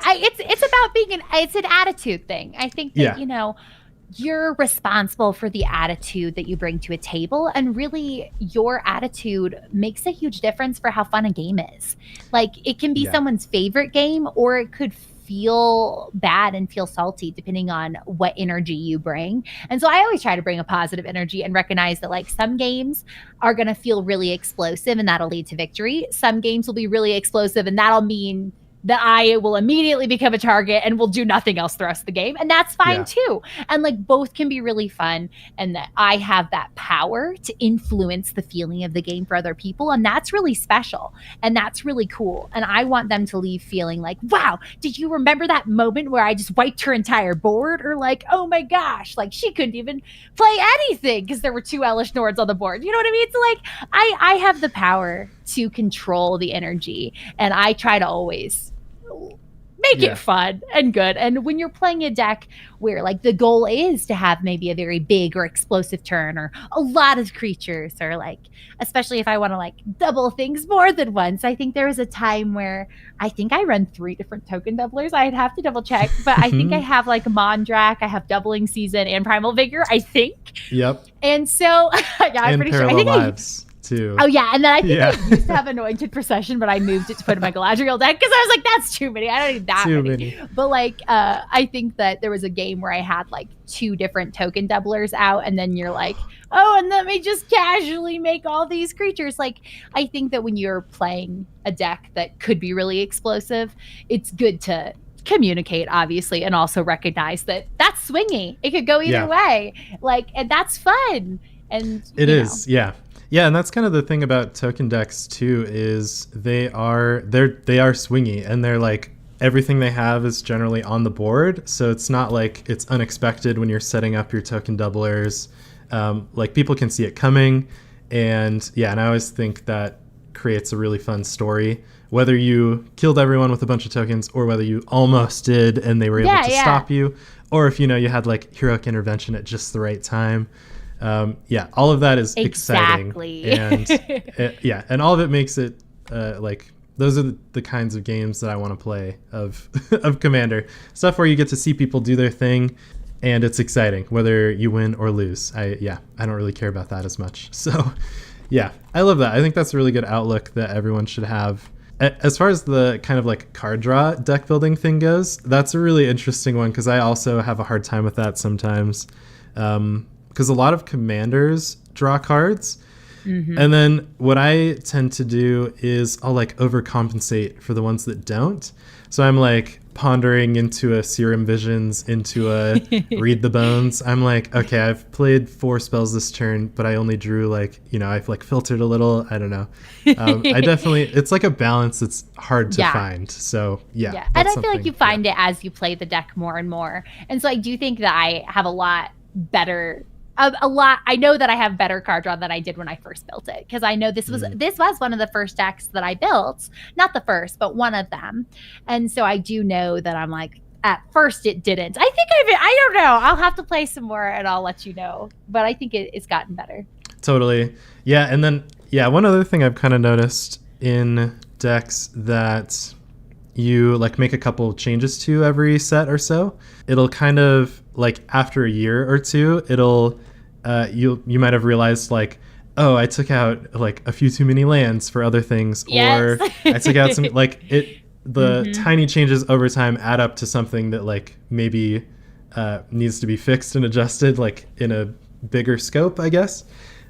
It's about it's an attitude thing. I think that, you know, you're responsible for the attitude that you bring to a table, and really your attitude makes a huge difference for how fun a game is. Like it can be someone's favorite game, or it could feel bad and feel salty depending on what energy you bring. And so I always try to bring a positive energy and recognize that like some games are going to feel really explosive and that'll lead to victory. Some games will be really explosive and that'll mean that I will immediately become a target and will do nothing else the rest of the game. And that's fine too. And like both can be really fun, and that I have that power to influence the feeling of the game for other people. And that's really special. And that's really cool. And I want them to leave feeling like, wow, did you remember that moment where I just wiped her entire board? Or like, oh my gosh, like she couldn't even play anything because there were 2 Elish Nords on the board. You know what I mean? So like I have the power to control the energy, and I try to always make it fun and good. And when you're playing a deck where like the goal is to have maybe a very big or explosive turn or a lot of creatures, or like, especially if I want to like double things more than once. I think there was a time where I think I run 3 different token doublers. I'd have to double check, but I think I have like Mondrak, I have Doubling Season and Primal Vigor, I think. Yep. And so I'm pretty sure. I think lives. Too. Oh yeah, and then I think I used to have Anointed Procession, but I moved it to put in my Galadriel deck because I was like, that's too many. I don't need that many. But like, I think that there was a game where I had like 2 different token doublers out, and then you're like, oh, and let me just casually make all these creatures. Like, I think that when you're playing a deck that could be really explosive, it's good to communicate, obviously, and also recognize that that's swingy. It could go either way. Like, and that's fun. And it is, yeah. Yeah, and that's kind of the thing about token decks too, is they are swingy, and they're like, everything they have is generally on the board, so it's not like it's unexpected when you're setting up your token doublers. Like, people can see it coming, and I always think that creates a really fun story, whether you killed everyone with a bunch of tokens or whether you almost did and they were able to stop you, or if you had like heroic intervention at just the right time. All of that is exciting, and and all of it makes it like, those are the kinds of games that I want to play of Commander, stuff where you get to see people do their thing and it's exciting whether you win or lose. I don't really care about that as much, so I love that. I think that's a really good outlook that everyone should have. As far as the kind of like card draw deck building thing goes, that's a really interesting one, because I also have a hard time with that sometimes. Because a lot of commanders draw cards. Mm-hmm. And then what I tend to do is I'll like overcompensate for the ones that don't. So I'm like pondering into a Serum Visions, into a Read the Bones. I'm like, okay, I've played 4 spells this turn, but I only drew like, I've like filtered a little. I don't know. I definitely, it's like a balance that's hard to find. So and I feel like you find it as you play the deck more and more. And so I do think that I have a lot better. I know that I have better card draw than I did when I first built it, because I know this was one of the first decks that I built, not the first, but one of them. And so I do know that I'm like, at first it didn't. I don't know. I'll have to play some more and I'll let you know. But I think it's gotten better. Totally. Yeah. And then, one other thing I've kind of noticed in decks that you like make a couple changes to every set or so, it'll kind of like, after a year or two, it'll you might have realized like, oh, I took out like a few too many lands for other things, or I took out some like it. The tiny changes over time add up to something that like maybe needs to be fixed and adjusted, like in a bigger scope, I guess.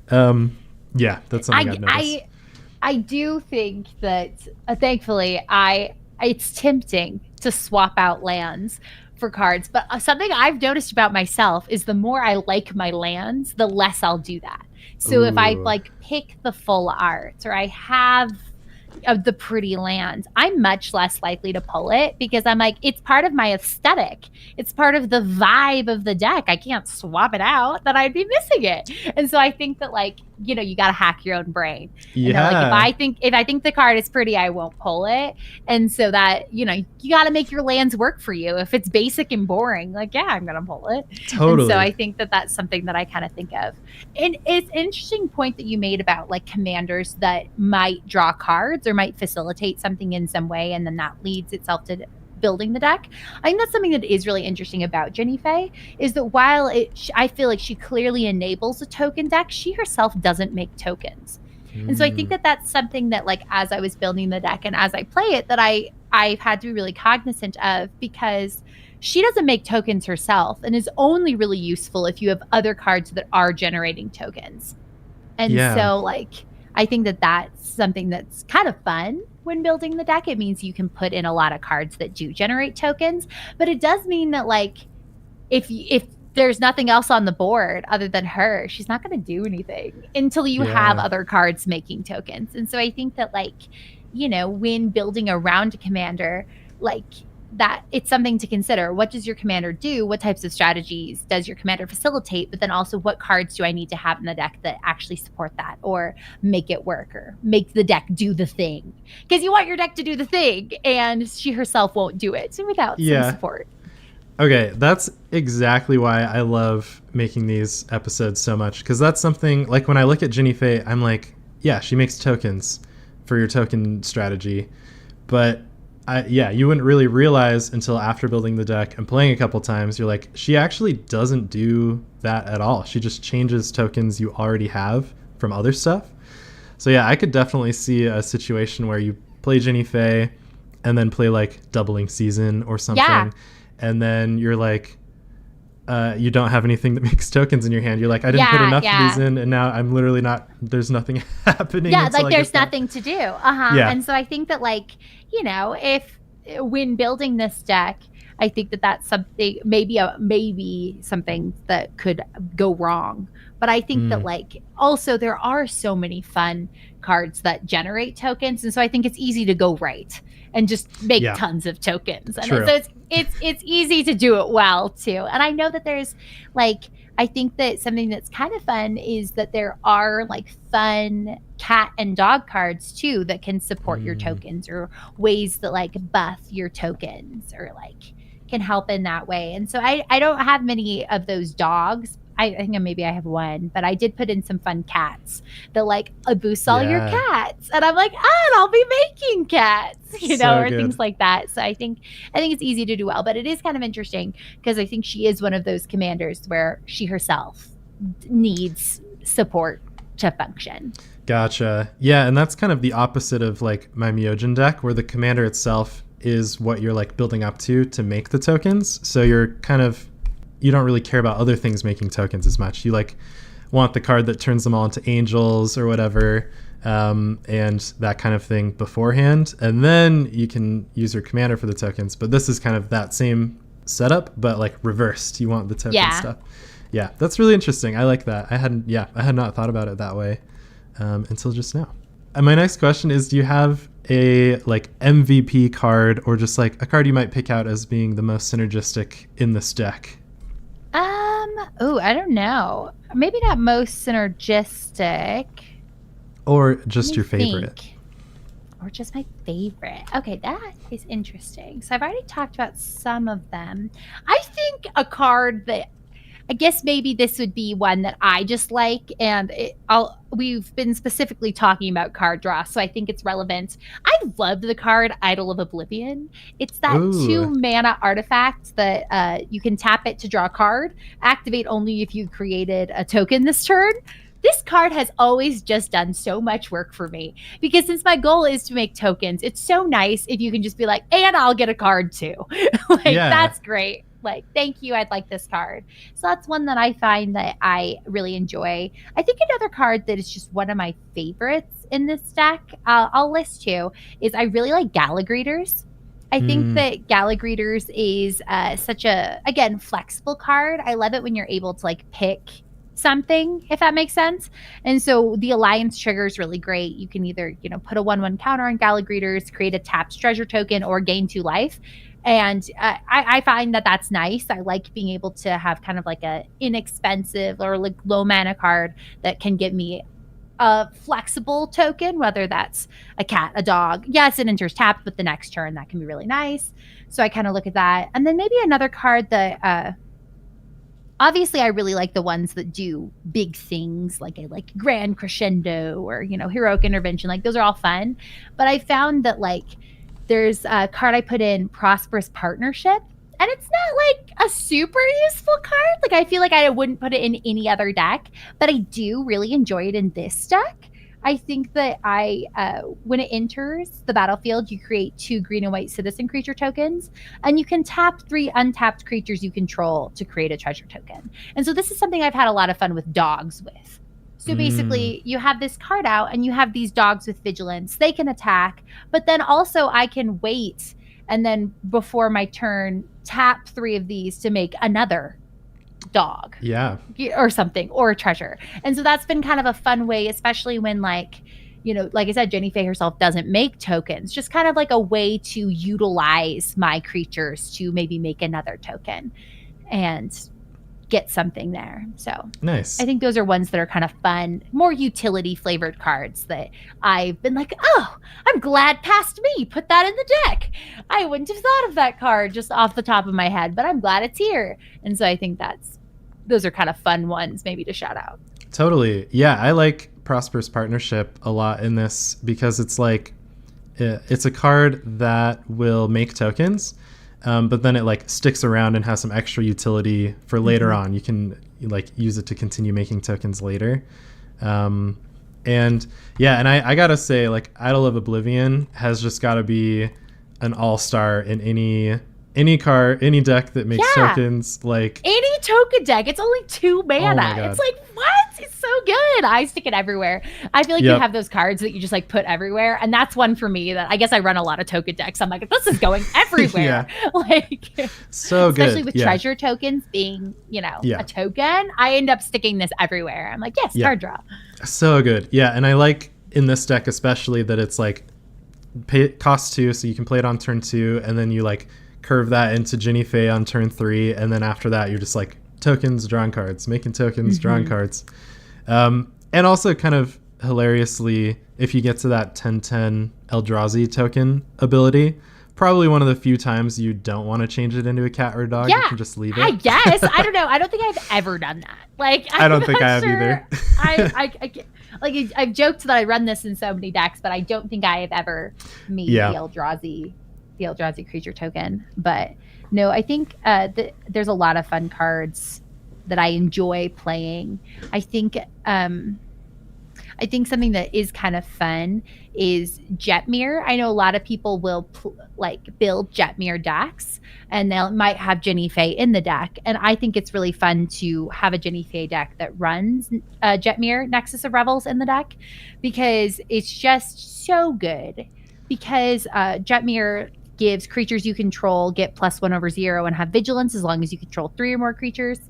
That's something I've noticed. I do think that thankfully it's tempting to swap out lands for cards, but something I've noticed about myself is the more I like my lands, the less I'll do that. So if I like pick the full art, or I have of the pretty land, I'm much less likely to pull it, because I'm like, it's part of my aesthetic. It's part of the vibe of the deck. I can't swap it out, then I'd be missing it. And so I think that like, you got to hack your own brain. Yeah. Like if I think the card is pretty, I won't pull it. And so that, you got to make your lands work for you. If it's basic and boring, like, I'm going to pull it. Totally. And so I think that that's something that I kind of think of. And it's an interesting point that you made about like commanders that might draw cards or might facilitate something in some way, and then that leads itself to building the deck. I think that's something that is really interesting about Jinnie Fay, is that while I feel like she clearly enables a token deck, she herself doesn't make tokens. And so I think that that's something that like, as I was building the deck and as I play it, that I've had to be really cognizant of, because she doesn't make tokens herself and is only really useful if you have other cards that are generating tokens. And so like, I think that that's something that's kind of fun when building the deck. It means you can put in a lot of cards that do generate tokens, but it does mean that like, if there's nothing else on the board other than her, she's not going to do anything until you have other cards making tokens. And so I think that like, when building around a commander, like that it's something to consider. What does your commander do? What types of strategies does your commander facilitate? But then also, what cards do I need to have in the deck that actually support that or make it work or make the deck do the thing? Because you want your deck to do the thing, and she herself won't do it without some support. Okay, that's exactly why I love making these episodes so much, because that's something, like when I look at Jinnie Fay, I'm like, yeah, she makes tokens for your token strategy, but you wouldn't really realize until after building the deck and playing a couple times, you're like, she actually doesn't do that at all. She just changes tokens you already have from other stuff. So yeah, I could definitely see a situation where you play Jinnie Fay and then play like Doubling Season or something. Yeah. And then you're like, you don't have anything that makes tokens in your hand. You're like, I didn't put enough of these in, and now I'm literally not, there's nothing happening. Yeah, like there's nothing to do. Yeah. And so I think that, like, you know, if when building this deck, I think that that's something, maybe something that could go wrong. But I think that, like, also there are so many fun cards that generate tokens. And so I think it's easy to go right and just make tons of tokens. And so it's easy to do it well too. And I know that there's, like, I think that something that's kind of fun is that there are like fun cat and dog cards too that can support your tokens, or ways that like buff your tokens, or like can help in that way. And so I don't have many of those dogs. I think maybe I have one, but I did put in some fun cats that like boost all your cats. And I'm like, and I'll be making cats, you know, or things like that. So I think it's easy to do well, but it is kind of interesting because I think she is one of those commanders where she herself needs support to function. Gotcha. Yeah. And that's kind of the opposite of like my Myojin deck, where the commander itself is what you're like building up to make the tokens. So you're kind of, you don't really care about other things making tokens as much. You like want the card that turns them all into angels or whatever, and that kind of thing beforehand. And then you can use your commander for the tokens. But this is kind of that same setup, but like reversed. You want the token stuff. Yeah, that's really interesting. I like that. I had not thought about it that way until just now. And my next question is, do you have a like MVP card, or just like a card you might pick out as being the most synergistic in this deck? I don't know. Maybe not most synergistic. Or just your favorite. Or just my favorite. Okay, that is interesting. So I've already talked about some of them. I think a card that, I guess maybe this would be one that I just like, and we've been specifically talking about card draw, so I think it's relevant. I love the card Idol of Oblivion. It's that 2-mana artifact that you can tap it to draw a card, activate only if you created a token this turn. This card has always just done so much work for me, because since my goal is to make tokens, it's so nice if you can just be like, and I'll get a card too. That's great. Like, thank you, I'd like this card. So that's one that I find that I really enjoy. I think another card that is just one of my favorites in this deck, I'll list two, is I really like Gallagreators. I think that Gallagreators is such a, again, flexible card. I love it when you're able to like pick something, if that makes sense. And so the alliance trigger is really great. You can either, you know, put a 1/1 counter on Gallagreators, create a tapped treasure token, or gain 2 life. And I find that that's nice. I like being able to have kind of like a inexpensive or like low mana card that can give me a flexible token, whether that's a cat, a dog. Yes, it enters tapped, but the next turn that can be really nice. So I kind of look at that. And then maybe another card that obviously I really like the ones that do big things, like I like Grand Crescendo or, you know, Heroic Intervention. Like those are all fun. But I found that like there's a card I put in, Prosperous Partnership, and it's not like a super useful card. Like I feel like I wouldn't put it in any other deck, but I do really enjoy it in this deck. I think that when it enters the battlefield, you create 2 green and white citizen creature tokens, and you can tap 3 untapped creatures you control to create a treasure token. And so this is something I've had a lot of fun with dogs with. So basically, you have this card out, and you have these dogs with vigilance. They can attack, but then also I can wait, and then before my turn, tap 3 of these to make another dog. Yeah. Or something, or a treasure. And so that's been kind of a fun way, especially when like, like I said, Jinnie Fay herself doesn't make tokens, just kind of like a way to utilize my creatures to maybe make another token and get something there. So nice. I think those are ones that are kind of fun, more utility flavored cards that I've been like, oh, I'm glad past me put that in the deck. I wouldn't have thought of that card just off the top of my head, but I'm glad it's here. And so I think those are kind of fun ones maybe to shout out. Totally. Yeah, I like Prosperous Partnership a lot in this because it's like it's a card that will make tokens, but then it like sticks around and has some extra utility for later on. You can like use it to continue making tokens later. And yeah, and I gotta say, like, Idol of Oblivion has just gotta be an all-star in any card, any deck that makes tokens. Like any token deck, it's only 2 mana. It's like, what? It's so good. I stick it everywhere. I feel like you have those cards that you just like put everywhere, and that's one for me that I guess I run a lot of token decks. I'm like, this is going everywhere. Like, so good, especially with treasure tokens being, a token. I end up sticking this everywhere. I'm like, yes, card draw. So good, and I like in this deck especially that it's like cost 2, so you can play it on turn 2, and then you like curve that into Jinnie Fay on turn 3, and then after that you're just like tokens, drawing cards, making tokens, drawing cards. And also kind of hilariously, if you get to that 10/10 Eldrazi token ability, probably one of the few times you don't want to change it into a cat or a dog. You can just leave it. I guess. I don't know. I don't think I've ever done that. Like, I don't think I have either. I've joked that I run this in so many decks, but I don't think I have ever made the Eldrazi creature token. But no, I think there's a lot of fun cards that I enjoy playing. I think something that is kind of fun is Jetmir. I know a lot of people will build Jetmir decks, and they might have Jinnie Fay in the deck. And I think it's really fun to have a Jinnie Fay deck that runs Jetmir Nexus of Revels in the deck, because it's just so good. Because Jetmir gives creatures you control get +1/0 and have vigilance as long as you control 3 or more creatures.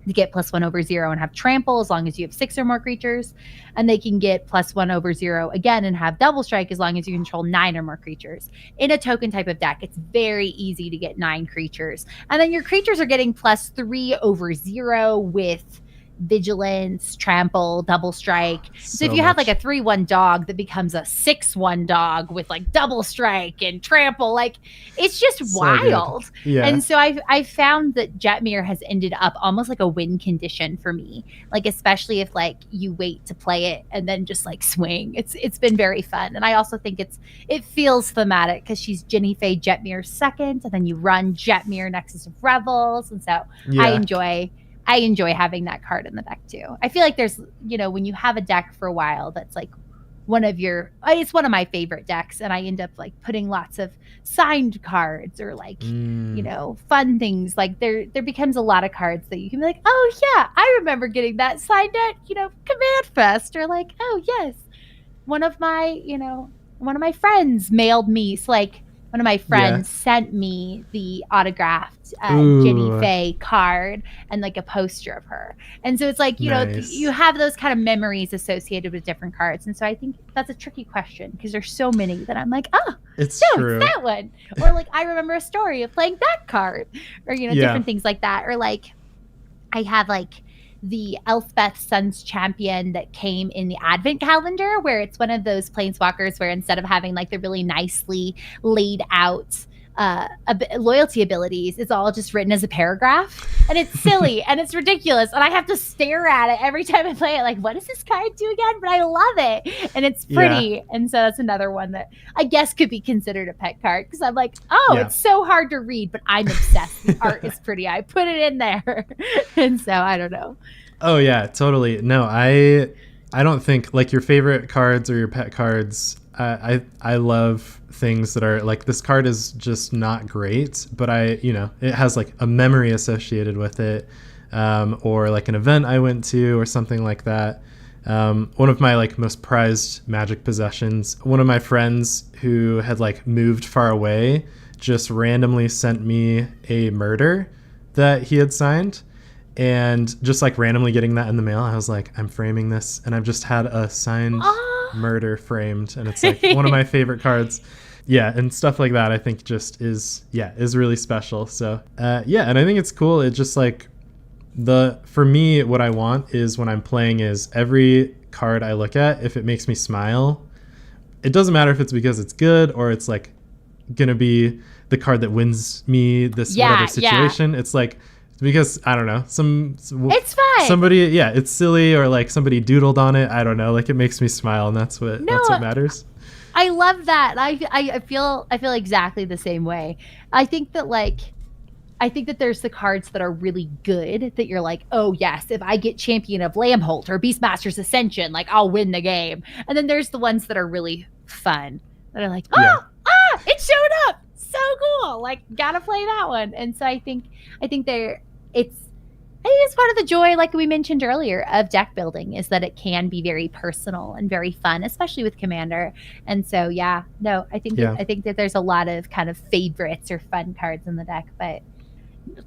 They get +1/0 and have trample as long as you have 6 or more creatures. And they can get +1/0 again and have double strike as long as you control 9 or more creatures. In a token type of deck, it's very easy to get 9 creatures. And then your creatures are getting +3/0 with vigilance, trample, double strike. So if you have like a 3/1 dog that becomes a 6/1 dog with like double strike and trample, like it's just wild. And so I found that Jetmir has ended up almost like a win condition for me, like especially if like you wait to play it and then just like swing. It's been very fun. And I also think it feels thematic because she's Jinnie Fay Jetmir second, and then you run Jetmir Nexus of Revels, and so I enjoy having that card in the deck too. I feel like there's, when you have a deck for a while, that's like it's one of my favorite decks. And I end up like putting lots of signed cards or like, fun things. Like there becomes a lot of cards that you can be like, oh yeah, I remember getting that signed at, Command Fest, or like, oh yes, one of my friends mailed me. So like, one of my friends sent me the autographed Jinnie Fay card and like a poster of her. And so it's like, you have those kind of memories associated with different cards. And so I think that's a tricky question because there's so many that I'm like, it's that one. Or like, I remember a story of playing that card, or, different things like that. Or like, I have like the Elspeth Sun's Champion that came in the Advent calendar, where it's one of those planeswalkers where instead of having like the really nicely laid out loyalty abilities, it's all just written as a paragraph, and it's silly and it's ridiculous, and I have to stare at it every time I play it like, what does this card do again? But I love it, and it's pretty. And so that's another one that I guess could be considered a pet card, because I'm like, it's so hard to read, but I'm obsessed. The art is pretty. I put it in there. And so I don't know. Oh yeah, totally. No, I don't think like your favorite cards or your pet cards. I love things that are like, this card is just not great, but it has like a memory associated with it, or like an event I went to or something like that. One of my like most prized Magic possessions, one of my friends who had like moved far away just randomly sent me a murder that he had signed. And just like randomly getting that in the mail, I was like, I'm framing this, and I've just had a signed murder framed, and it's like one of my favorite cards. Yeah, and stuff like that I think just is really special. So and I think it's cool. It just like for me, what I want is when I'm playing is every card I look at, if it makes me smile, it doesn't matter if it's because it's good or it's like gonna be the card that wins me this whatever situation. It's like because I don't know, it's fine. Somebody, it's silly, or like somebody doodled on it. I don't know, like it makes me smile, and that's what matters. I love that. I feel exactly the same way. I think that there's the cards that are really good that you're like, oh yes, if I get Champion of Lambholt or Beastmaster's Ascension, like I'll win the game. And then there's the ones that are really fun that are like, it showed up, so cool, like gotta play that one. And so I think it's part of the joy, like we mentioned earlier, of deck building, is that it can be very personal and very fun, especially with Commander. And so I think that there's a lot of kind of favorites or fun cards in the deck. But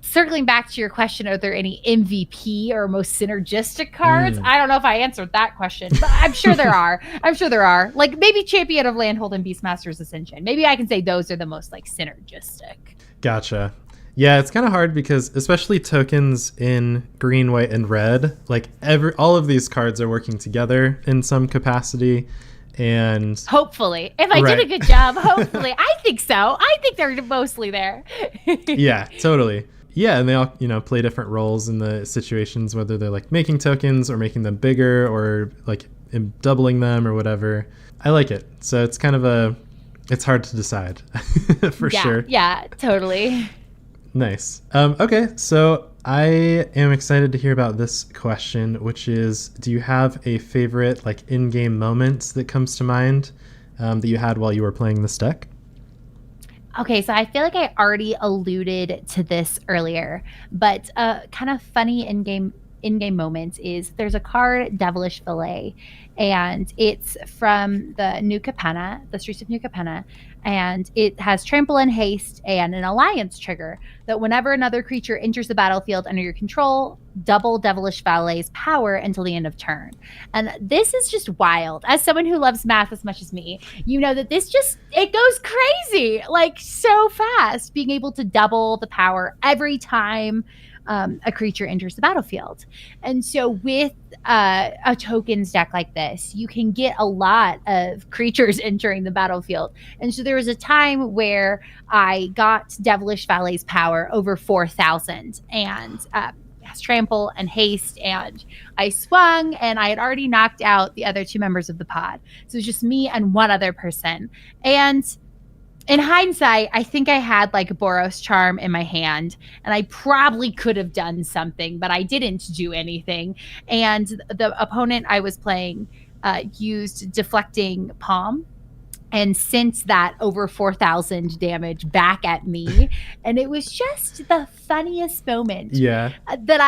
circling back to your question, are there any MVP or most synergistic cards? I don't know if I answered that question, but I'm sure there are. Like maybe Champion of Landhold and Beastmaster's Ascension. Maybe I can say those are the most like synergistic. Gotcha. Yeah, it's kind of hard because especially tokens in green, white, and red, like all of these cards are working together in some capacity. And hopefully, if I did a good job, hopefully, I think so. I think they're mostly there. Yeah, totally. Yeah, and they all, play different roles in the situations, whether they're like making tokens or making them bigger or like doubling them or whatever. I like it. So it's kind of it's hard to decide for sure. Yeah, totally. Nice. Okay, so I am excited to hear about this question, which is, do you have a favorite like in-game moment that comes to mind that you had while you were playing this deck? Okay, so I feel like I already alluded to this earlier, but kind of funny in-game moment is there's a card, Devilish Fillet, and it's from the New Capenna, the Streets of New Capenna, and it has Trample and Haste and an Alliance trigger that whenever another creature enters the battlefield under your control, double Devilish Fillet's power until the end of turn. And this is just wild. As someone who loves math as much as me, you know that it goes crazy, like so fast, being able to double the power every time a creature enters the battlefield. And so with a tokens deck like this, you can get a lot of creatures entering the battlefield. And so there was a time where I got Devilish Fillet's power over 4,000 and has Trample and Haste, and I swung and I had already knocked out the other two members of the pod. So it was just me and one other person. And in hindsight, I think I had like Boros Charm in my hand, and I probably could have done something, but I didn't do anything. And the opponent I was playing used Deflecting Palm and sent that over 4,000 damage back at me. And it was just the funniest moment. Yeah. That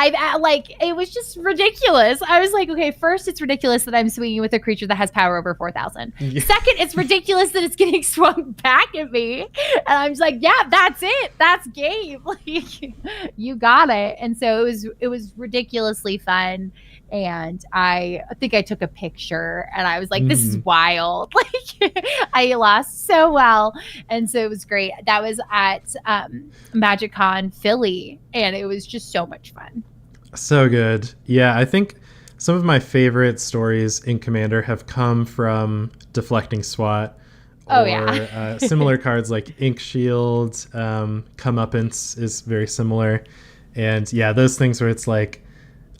it was just ridiculous. I was like, okay, first, it's ridiculous that I'm swinging with a creature that has power over 4,000. Yeah. Second, it's ridiculous that it's getting swung back at me. And I'm just like, yeah, that's it. That's game. Like, you got it. And so it was ridiculously fun. And I think I took a picture and I was like, this is wild. Like, I lost so well. And so it was great. That was at MagicCon Philly, and it was just so much fun. So good. Yeah, I think some of my favorite stories in Commander have come from Deflecting SWAT. Similar cards like Ink Shield, Comeuppance is very similar. And yeah, those things where it's like,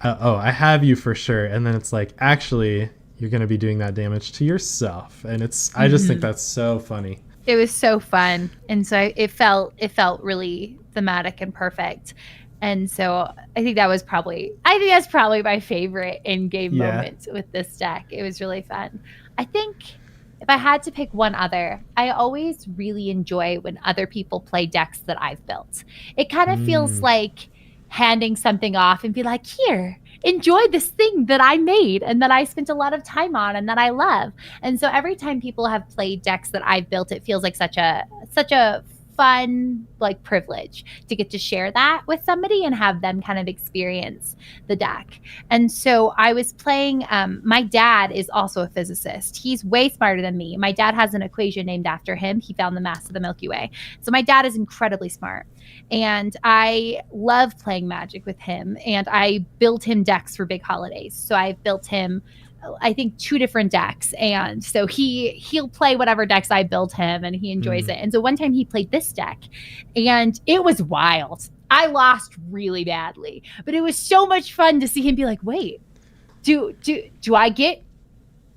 I have you for sure. And then it's like, actually, you're going to be doing that damage to yourself. And I just think that's so funny. It was so fun. And so it felt really thematic and perfect. And so I think that's probably my favorite in-game moment with this deck. It was really fun. I think if I had to pick one other, I always really enjoy when other people play decks that I've built. It kind of feels like handing something off and be like, here, enjoy this thing that I made and that I spent a lot of time on and that I love. And so every time people have played decks that I've built, it feels like such a fun like privilege to get to share that with somebody and have them kind of experience the deck. And so I was playing, my dad is also a physicist. He's way smarter than me. My dad has an equation named after him. He found the mass of the Milky Way. So my dad is incredibly smart. And I love playing Magic with him. And I built him decks for big holidays. So I've built him, I think, 2 different decks. And so he'll play whatever decks I build him, and he enjoys it. And so one time he played this deck, and it was wild. I lost really badly, but it was so much fun to see him be like, wait, do I get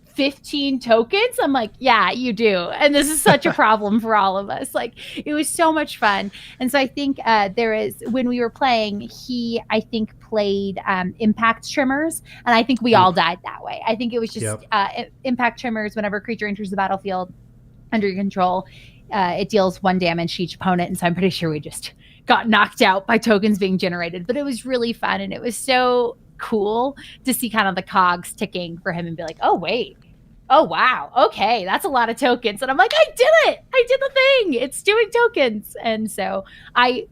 15 tokens? I'm like, yeah, you do. And this is such a problem for all of us. Like, it was so much fun. And so I think when we were playing, he, I think, played impact trimmers. And I think we all died that way. I think it was just impact trimmers. Whenever a creature enters the battlefield under your control, it deals 1 damage to each opponent. And so I'm pretty sure we just got knocked out by tokens being generated. But it was really fun. And it was so cool to see kind of the cogs ticking for him and be like, oh, wait. Oh, wow. Okay. That's a lot of tokens. And I'm like, I did it. I did the thing. It's doing tokens. And so I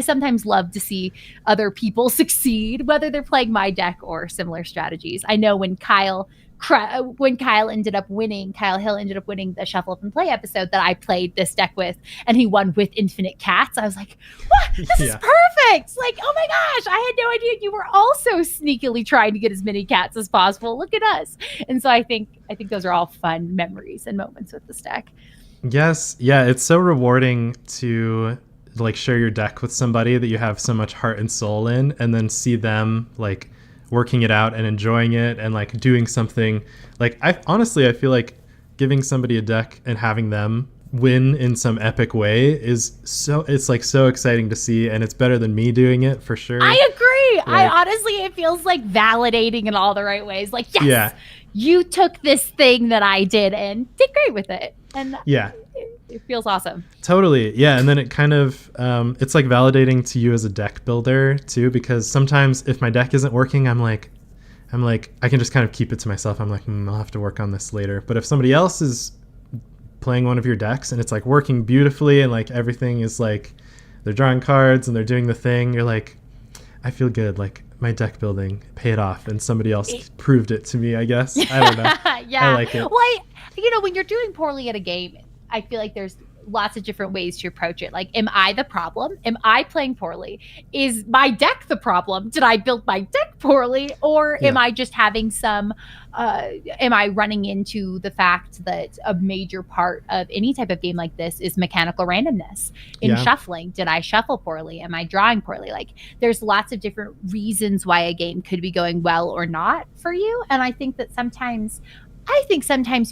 sometimes love to see other people succeed, whether they're playing my deck or similar strategies. I know when Kyle ended up winning, Kyle Hill ended up winning the Shuffle Up and Play episode that I played this deck with, and he won with Infinite Cats. I was like, what? This is perfect. Like, oh my gosh, I had no idea you were also sneakily trying to get as many cats as possible. Look at us. And so I think those are all fun memories and moments with this deck. Yes. Yeah. It's so rewarding to like share your deck with somebody that you have so much heart and soul in, and then see them like working it out and enjoying it and like doing something. Like, I feel like giving somebody a deck and having them win in some epic way is so exciting to see, and it's better than me doing it for sure. I agree. Like, I honestly, it feels like validating in all the right ways. Like, yes, you took this thing that I did and did great with it. And it feels awesome. Totally. Yeah. And then it kind of, it's like validating to you as a deck builder too, because sometimes if my deck isn't working, I'm like, I can just kind of keep it to myself. I'm like, I'll have to work on this later. But if somebody else is playing one of your decks and it's like working beautifully and like everything is like, they're drawing cards and they're doing the thing, you're like, I feel good. Like, my deck building paid off and somebody else proved it to me, I guess. I don't know. Yeah. I like it. Well, when you're doing poorly at a game, I feel like there's lots of different ways to approach it. Like, am I the problem? Am I playing poorly? Is my deck the problem? Did I build my deck poorly? Or am I just having am I running into the fact that a major part of any type of game like this is mechanical randomness in shuffling? Did I shuffle poorly? Am I drawing poorly? Like, there's lots of different reasons why a game could be going well or not for you. And I think sometimes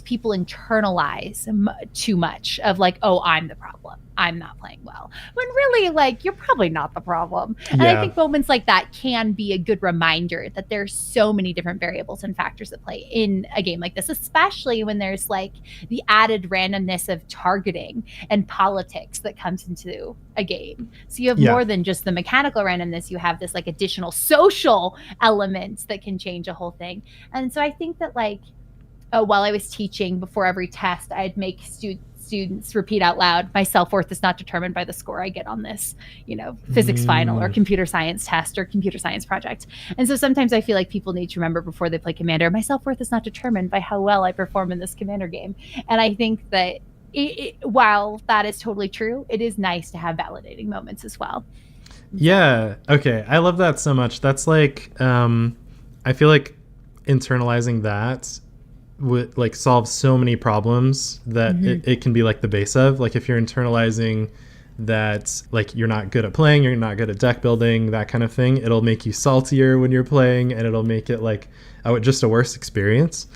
people internalize too much of like, oh, I'm the problem. I'm not playing well. When really, like, you're probably not the problem. And I think moments like that can be a good reminder that there's so many different variables and factors that play in a game like this, especially when there's like the added randomness of targeting and politics that comes into a game. So you have more than just the mechanical randomness. You have this like additional social elements that can change a whole thing. And so I think that like, while I was teaching, before every test, I'd make students repeat out loud, my self-worth is not determined by the score I get on this, physics final or computer science test or computer science project. And so sometimes I feel like people need to remember before they play Commander, my self-worth is not determined by how well I perform in this Commander game. And I think that while that is totally true, it is nice to have validating moments as well. Yeah. Okay. I love that so much. That's like, I feel like internalizing that would like solve so many problems that it can be like the base of, like, if you're internalizing that like you're not good at playing, you're not good at deck building, that kind of thing, it'll make you saltier when you're playing, and it'll make it like just a worse experience.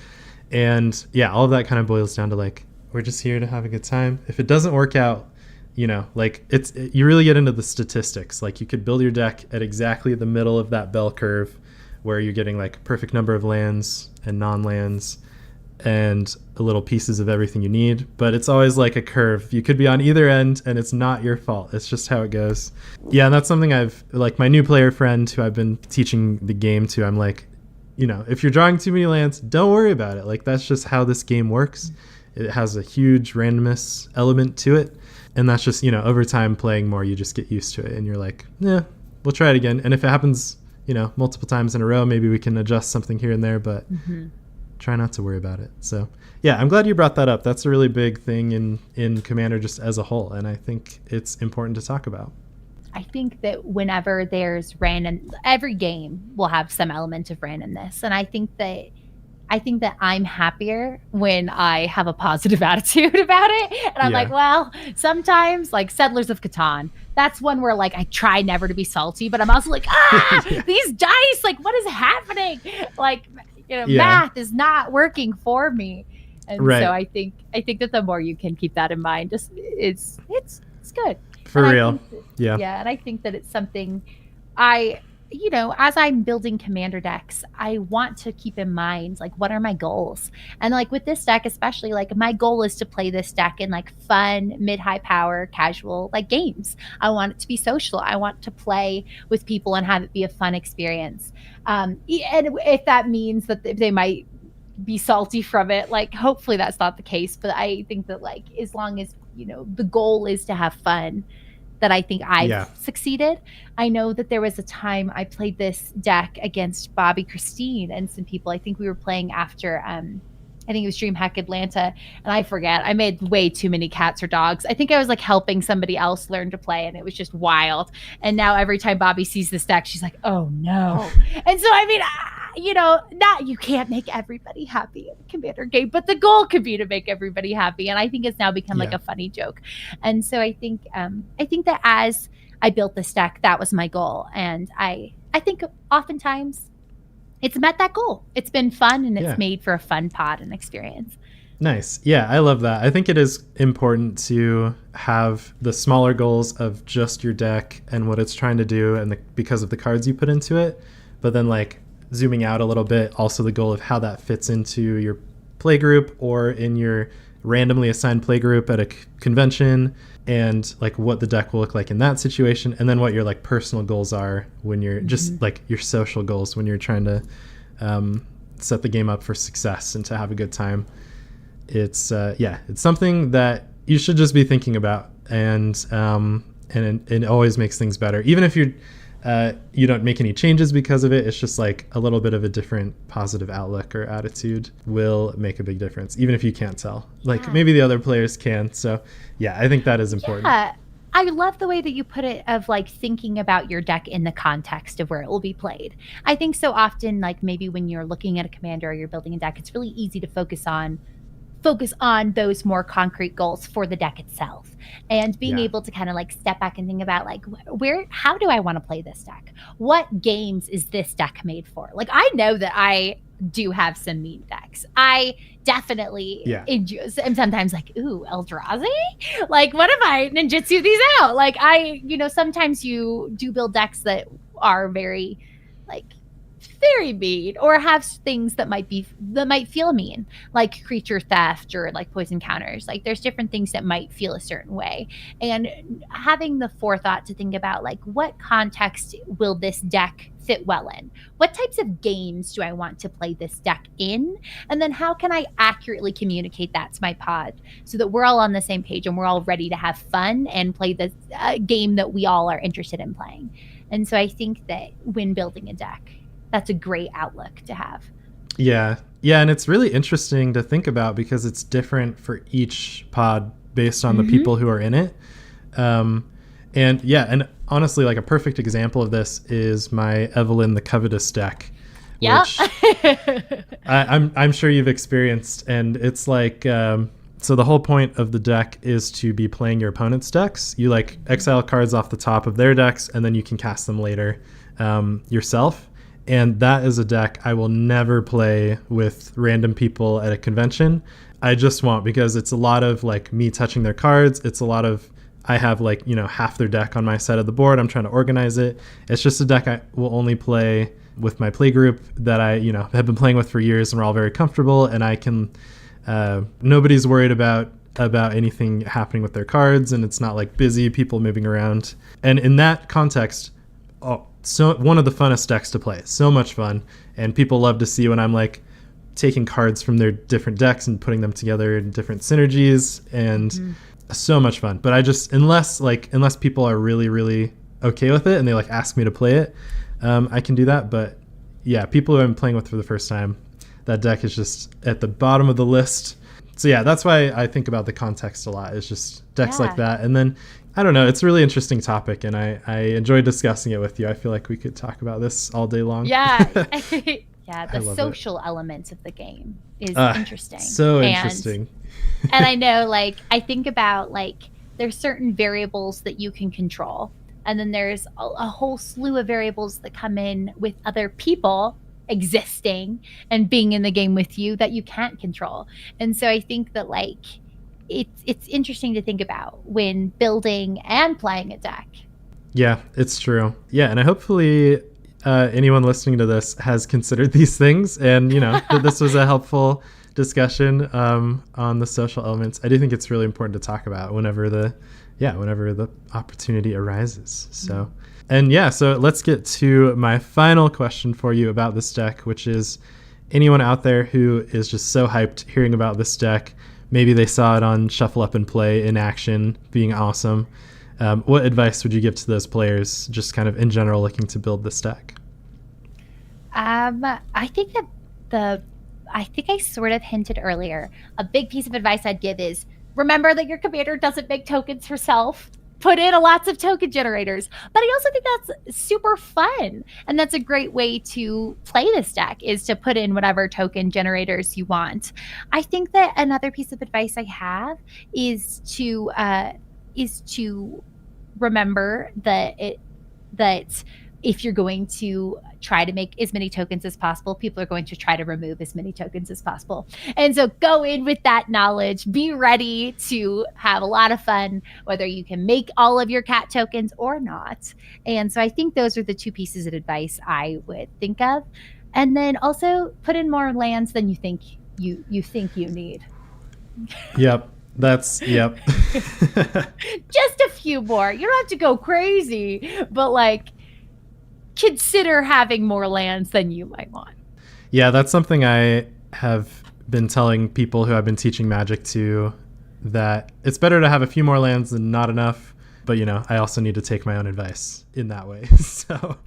And all of that kind of boils down to like, we're just here to have a good time. If it doesn't work out, like you really get into the statistics. Like, you could build your deck at exactly the middle of that bell curve where you're getting like perfect number of lands and non-lands and little pieces of everything you need, but it's always like a curve. You could be on either end and it's not your fault. It's just how it goes. And that's something I've like, my new player friend who I've been teaching the game to, I'm like, if you're drawing too many lands, don't worry about it. Like, that's just how this game works. It has a huge randomness element to it. And that's just, over time playing more, you just get used to it and you're like, yeah, we'll try it again. And if it happens, multiple times in a row, maybe we can adjust something here and there, but try not to worry about it. So yeah, I'm glad you brought that up. That's a really big thing in Commander just as a whole. And I think it's important to talk about. I think that whenever there's random, every game will have some element of randomness. And I think that I'm happier when I have a positive attitude about it. And I'm like, well, sometimes like Settlers of Catan, that's one where like I try never to be salty, but I'm also like, these dice, like what is happening? Like, math is not working for me. And so I think that the more you can keep that in mind, just it's good. For real. Yeah. And I think that it's something as I'm building commander decks, I want to keep in mind, like, what are my goals? And like with this deck, especially, like my goal is to play this deck in like fun, mid-high power, casual, like games. I want it to be social. I want to play with people and have it be a fun experience. And if that means that they might be salty from it, like hopefully that's not the case. But I think that like, as long as, the goal is to have fun, that I think I've succeeded. I know that there was a time I played this deck against Bobby Christine and some people. I think we were playing after, I think it was DreamHack Atlanta, and I forget. I made way too many cats or dogs. I think I was like helping somebody else learn to play, and it was just wild. And now every time Bobby sees this deck, she's like, oh no. And so, I mean, you can't make everybody happy in a commander game, but the goal could be to make everybody happy. And I think it's now become like a funny joke. And so I think that as I built this deck, that was my goal. And I think oftentimes it's met that goal. It's been fun, and it's made for a fun pod and experience. Nice. Yeah, I love that. I think it is important to have the smaller goals of just your deck and what it's trying to do, and because of the cards you put into it. But then like zooming out a little bit, also the goal of how that fits into your play group or in your randomly assigned play group at a convention, and like what the deck will look like in that situation, and then what your like personal goals are when you're just like your social goals when you're trying to set the game up for success and to have a good time. It's it's something that you should just be thinking about, and it always makes things better, even if you don't make any changes because of it. It's just like a little bit of a different positive outlook or attitude will make a big difference, even if you can't tell. Like maybe the other players can. So yeah, I think that is important. Yeah. I love the way that you put it, of like thinking about your deck in the context of where it will be played. I think so often, like maybe when you're looking at a commander or you're building a deck, it's really easy to focus on those more concrete goals for the deck itself, and being able to kind of like step back and think about like, how do I want to play this deck? What games is this deck made for? Like, I know that I do have some mean decks. I definitely enjoy, and sometimes like, ooh, Eldrazi? Like, what if I ninjutsu these out? Like, sometimes you do build decks that are very mean, or have things that might feel mean, like creature theft or like poison counters. Like, there's different things that might feel a certain way, and having the forethought to think about like, what context will this deck fit well in? What types of games do I want to play this deck in? And then how can I accurately communicate that to my pod so that we're all on the same page and we're all ready to have fun and play the game that we all are interested in playing? And so I think that when building a deck, that's a great outlook to have. Yeah. And it's really interesting to think about because it's different for each pod based on the people who are in it. And honestly, like a perfect example of this is my Evelyn the Covetous deck. Yeah. Which I'm sure you've experienced. And it's like, so the whole point of the deck is to be playing your opponent's decks. You like exile cards off the top of their decks, and then you can cast them later yourself. And that is a deck I will never play with random people at a convention. I just won't, because it's a lot of like me touching their cards. It's a lot of, I have like, half their deck on my side of the board. I'm trying to organize it. It's just a deck I will only play with my play group that I, have been playing with for years, and we're all very comfortable, and I can, nobody's worried about anything happening with their cards, and it's not like busy people moving around. And in that context, so one of the funnest decks to play. So much fun. And people love to see when I'm like taking cards from their different decks and putting them together in different synergies. And so much fun. But I just, unless people are really, really okay with it and they like ask me to play it, I can do that. But yeah, people who I'm playing with for the first time, that deck is just at the bottom of the list. So yeah, that's why I think about the context a lot. It's just decks like that. And then, I don't know, it's a really interesting topic, and I enjoy discussing it with you. I feel like we could talk about this all day long. Yeah. Yeah, the social elements of the game is interesting. So interesting. And I know, like, I think about, like, there's certain variables that you can control. And then there's a whole slew of variables that come in with other people existing and being in the game with you that you can't control. And so I think that, like, it's interesting to think about when building and playing a deck. Yeah, it's true. Yeah, and hopefully anyone listening to this has considered these things, and that this was a helpful discussion on the social elements. I do think it's really important to talk about whenever the opportunity arises. So, so let's get to my final question for you about this deck, which is anyone out there who is just so hyped hearing about this deck. Maybe they saw it on Shuffle Up and Play in action, being awesome. What advice would you give to those players, just kind of in general, looking to build this deck? I think that I think I sort of hinted earlier. A big piece of advice I'd give is remember that your commander doesn't make tokens herself. Put in lots of token generators. But I also think that's super fun. And that's a great way to play this deck, is to put in whatever token generators you want. I think that another piece of advice I have is to remember that if you're going to try to make as many tokens as possible, people are going to try to remove as many tokens as possible. And so go in with that knowledge. Be ready to have a lot of fun, whether you can make all of your cat tokens or not. And so I think those are the two pieces of advice I would think of. And then also put in more lands than you think you need. Yep. Just a few more. You don't have to go crazy, but like, consider having more lands than you might want. Yeah, that's something I have been telling people who I've been teaching Magic to, that it's better to have a few more lands than not enough. But, I also need to take my own advice in that way. So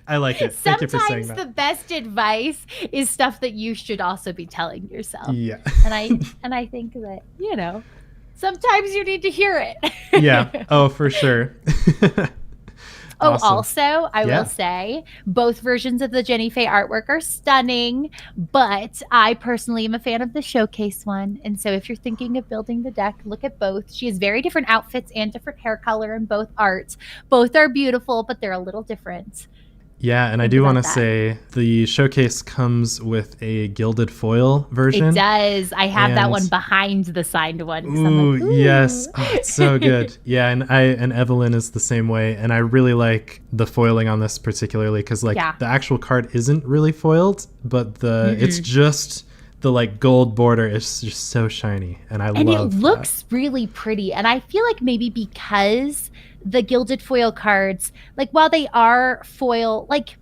I like it. Thank you for saying that. Sometimes the best advice is stuff that you should also be telling yourself. Yeah. And I think that, sometimes you need to hear it. Yeah. Oh, for sure. Awesome. Also, I will say both versions of the Jinnie Fay artwork are stunning, but I personally am a fan of the showcase one. And so if you're thinking of building the deck, look at both. She has very different outfits and different hair color in both arts. Both are beautiful, but they're a little different. Yeah, and I do want to say the showcase comes with a gilded foil version. It does. I have that one behind the signed one. Ooh, yes. Oh, it's so good. Yeah, and Evelyn is the same way. And I really like the foiling on this particularly because the actual card isn't really foiled, but it's just the like gold border is just so shiny. And it looks really pretty. And I feel like maybe because the gilded foil cards, like while they are foil, like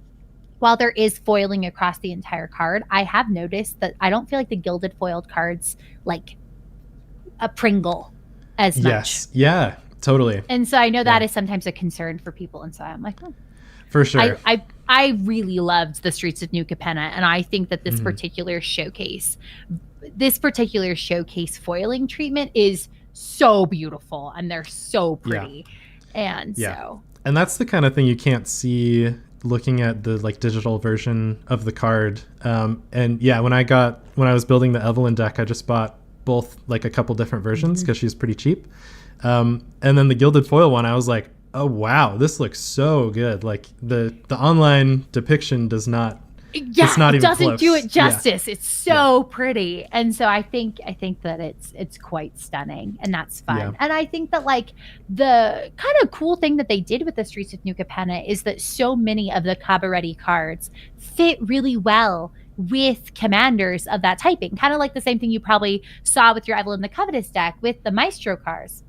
while there is foiling across the entire card, I have noticed that I don't feel like the gilded foiled cards like a Pringle as much. Yes. Yeah, totally. And so I know that is sometimes a concern for people. And so I'm like, for sure. I really loved the Streets of New Capenna. And I think that this particular showcase foiling treatment is so beautiful and they're so pretty. Yeah. And and that's the kind of thing you can't see looking at the like digital version of the card. When I was building the Evelyn deck, I just bought both like a couple different versions because she's pretty cheap. And then the gilded foil one, I was like, oh wow, this looks so good. Like the online depiction does not. Yeah, it doesn't do it justice. Yeah. It's so pretty. And so I think that it's quite stunning, and that's fun. Yeah. And I think that like the kind of cool thing that they did with the Streets of New Capenna is that so many of the Cabaretti cards fit really well with commanders of that typing. Kind of like the same thing you probably saw with your Evelyn the Covetous deck with the Maestro cards.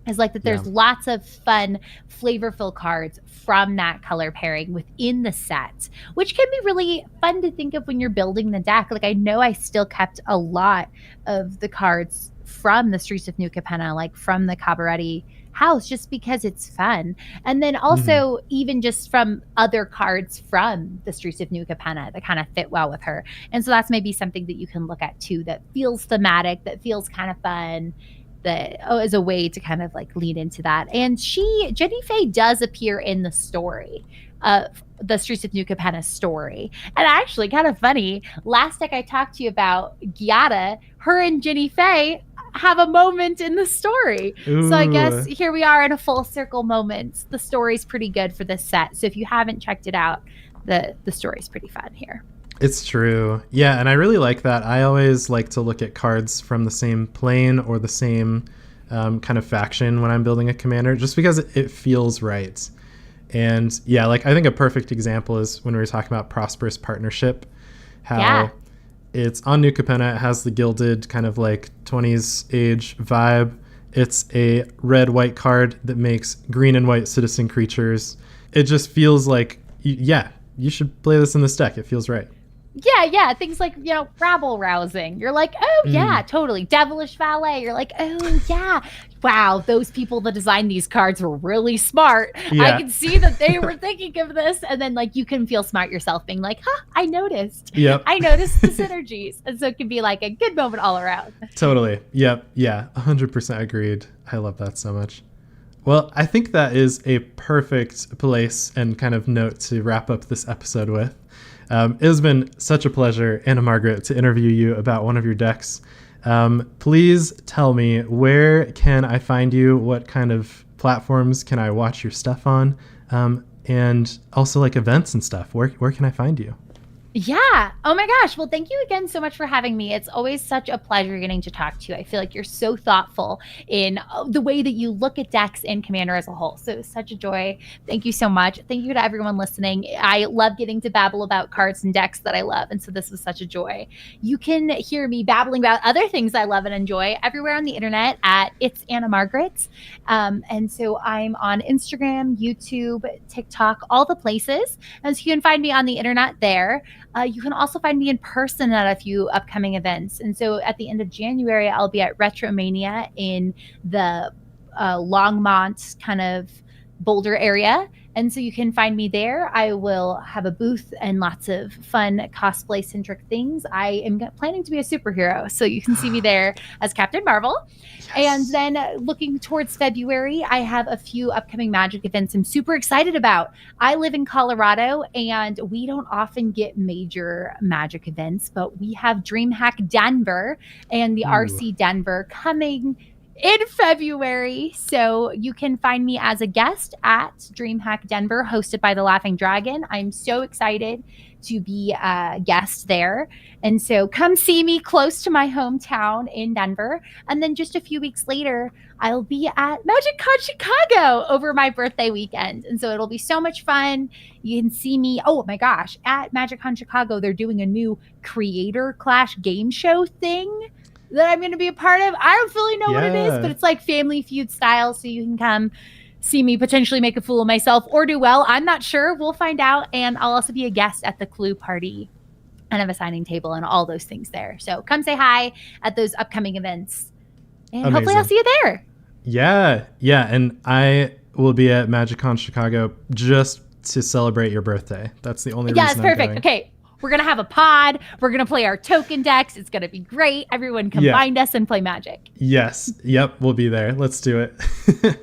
Is like that there's lots of fun, flavorful cards from that color pairing within the set, which can be really fun to think of when you're building the deck. Like I know I still kept a lot of the cards from the Streets of New Capenna, like from the Cabaretti house, just because it's fun. And then also even just from other cards from the Streets of New Capenna that kind of fit well with her. And so that's maybe something that you can look at too, that feels thematic, that feels kind of fun, that is a way to kind of like lean into that. And Jinnie Fay does appear in the story of the Streets of New Capenna story. And actually kind of funny, last deck I talked to you about, Giada, her and Jinnie Fay have a moment in the story. Ooh. So I guess here we are in a full circle moment. The story's pretty good for this set. So if you haven't checked it out, the story's pretty fun here. It's true. Yeah, and I really like that. I always like to look at cards from the same plane or the same kind of faction when I'm building a commander, just because it feels right. And yeah, like I think a perfect example is when we were talking about Prosperous Partnership, how it's on New Capenna. It has the gilded kind of like 20s age vibe. It's a red-white card that makes green and white citizen creatures. It just feels like, you should play this in this deck. It feels right. Yeah. Things like, rabble rousing. You're like, oh, yeah, totally. Devilish Valet. You're like, oh, yeah. Wow, those people that designed these cards were really smart. Yeah. I can see that they were thinking of this. And then, like, you can feel smart yourself being like, I noticed. Yep. I noticed the synergies. And so it can be like a good moment all around. Totally. Yep. Yeah, 100% agreed. I love that so much. Well, I think that is a perfect place and kind of note to wrap up this episode with. It has been such a pleasure, Anna Margaret, to interview you about one of your decks. Please tell me, where can I find you? What kind of platforms can I watch your stuff on? And also like events and stuff. Where can I find you? Yeah. Oh my gosh. Well, thank you again so much for having me. It's always such a pleasure getting to talk to you. I feel like you're so thoughtful in the way that you look at decks and Commander as a whole. So it was such a joy. Thank you so much. Thank you to everyone listening. I love getting to babble about cards and decks that I love. And so this was such a joy. You can hear me babbling about other things I love and enjoy everywhere on the internet at It's Anna Margaret. And so I'm on Instagram, YouTube, TikTok, all the places. And so you can find me on the internet there. You can also find me in person at a few upcoming events. And so at the end of January, I'll be at Retromania in the Longmont kind of Boulder area. And so you can find me there. I will have a booth and lots of fun cosplay-centric things. I am planning to be a superhero, so you can see me there as Captain Marvel. Yes. And then looking towards February, I have a few upcoming Magic events I'm super excited about. I live in Colorado, and we don't often get major Magic events, but we have DreamHack Denver and the RC Denver coming in February. So you can find me as a guest at DreamHack Denver, hosted by the Laughing Dragon. I'm so excited to be a guest there. And so come see me close to my hometown in Denver. And then just a few weeks later, I'll be at MagicCon Chicago over my birthday weekend. And so it'll be so much fun. You can see me, oh my gosh, at MagicCon Chicago, they're doing a new Creator Clash game show thing that I'm going to be a part of. I don't fully know what it is, but it's like Family Feud style. So you can come see me potentially make a fool of myself or do well. I'm not sure. We'll find out. And I'll also be a guest at the Clue Party and have a signing table and all those things there. So come say hi at those upcoming events. And Amazing. Hopefully I'll see you there. Yeah. Yeah. And I will be at MagicCon Chicago just to celebrate your birthday. That's the only reason it's perfect. I'm going. Okay. We're going to have a pod. We're going to play our token decks. It's going to be great. Everyone come find us and play Magic. Yes. Yep. We'll be there. Let's do it.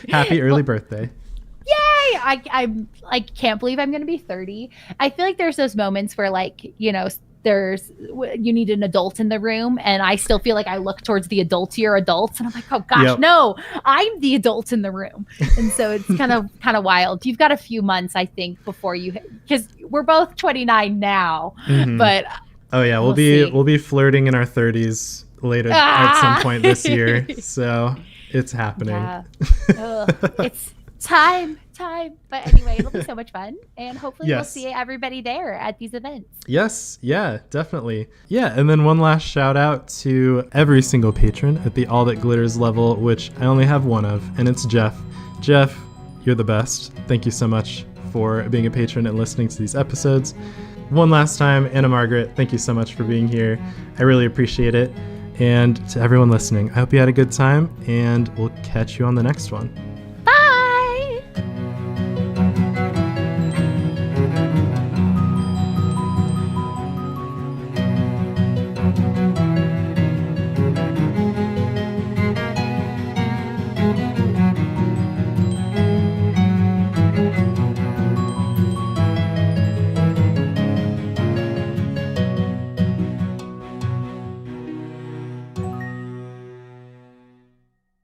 Happy early birthday. Yay. I can't believe I'm going to be 30. I feel like there's those moments where you need an adult in the room, and I still feel like I look towards the adultier adults, and I'm like, oh gosh, no, I'm the adult in the room. And so it's kind of wild. You've got a few months, I think, before because we're both 29 now, but oh yeah, we'll be flirting in our 30s later at some point this year. So it's happening. Yeah. It's time. But anyway, it'll be so much fun. And hopefully we'll see everybody there at these events. Yes. Yeah, definitely. Yeah. And then one last shout out to every single patron at the All That Glitters level, which I only have one of, and it's Jeff. Jeff, you're the best. Thank you so much for being a patron and listening to these episodes. One last time, Anna Margaret, thank you so much for being here. I really appreciate it. And to everyone listening, I hope you had a good time, and we'll catch you on the next one.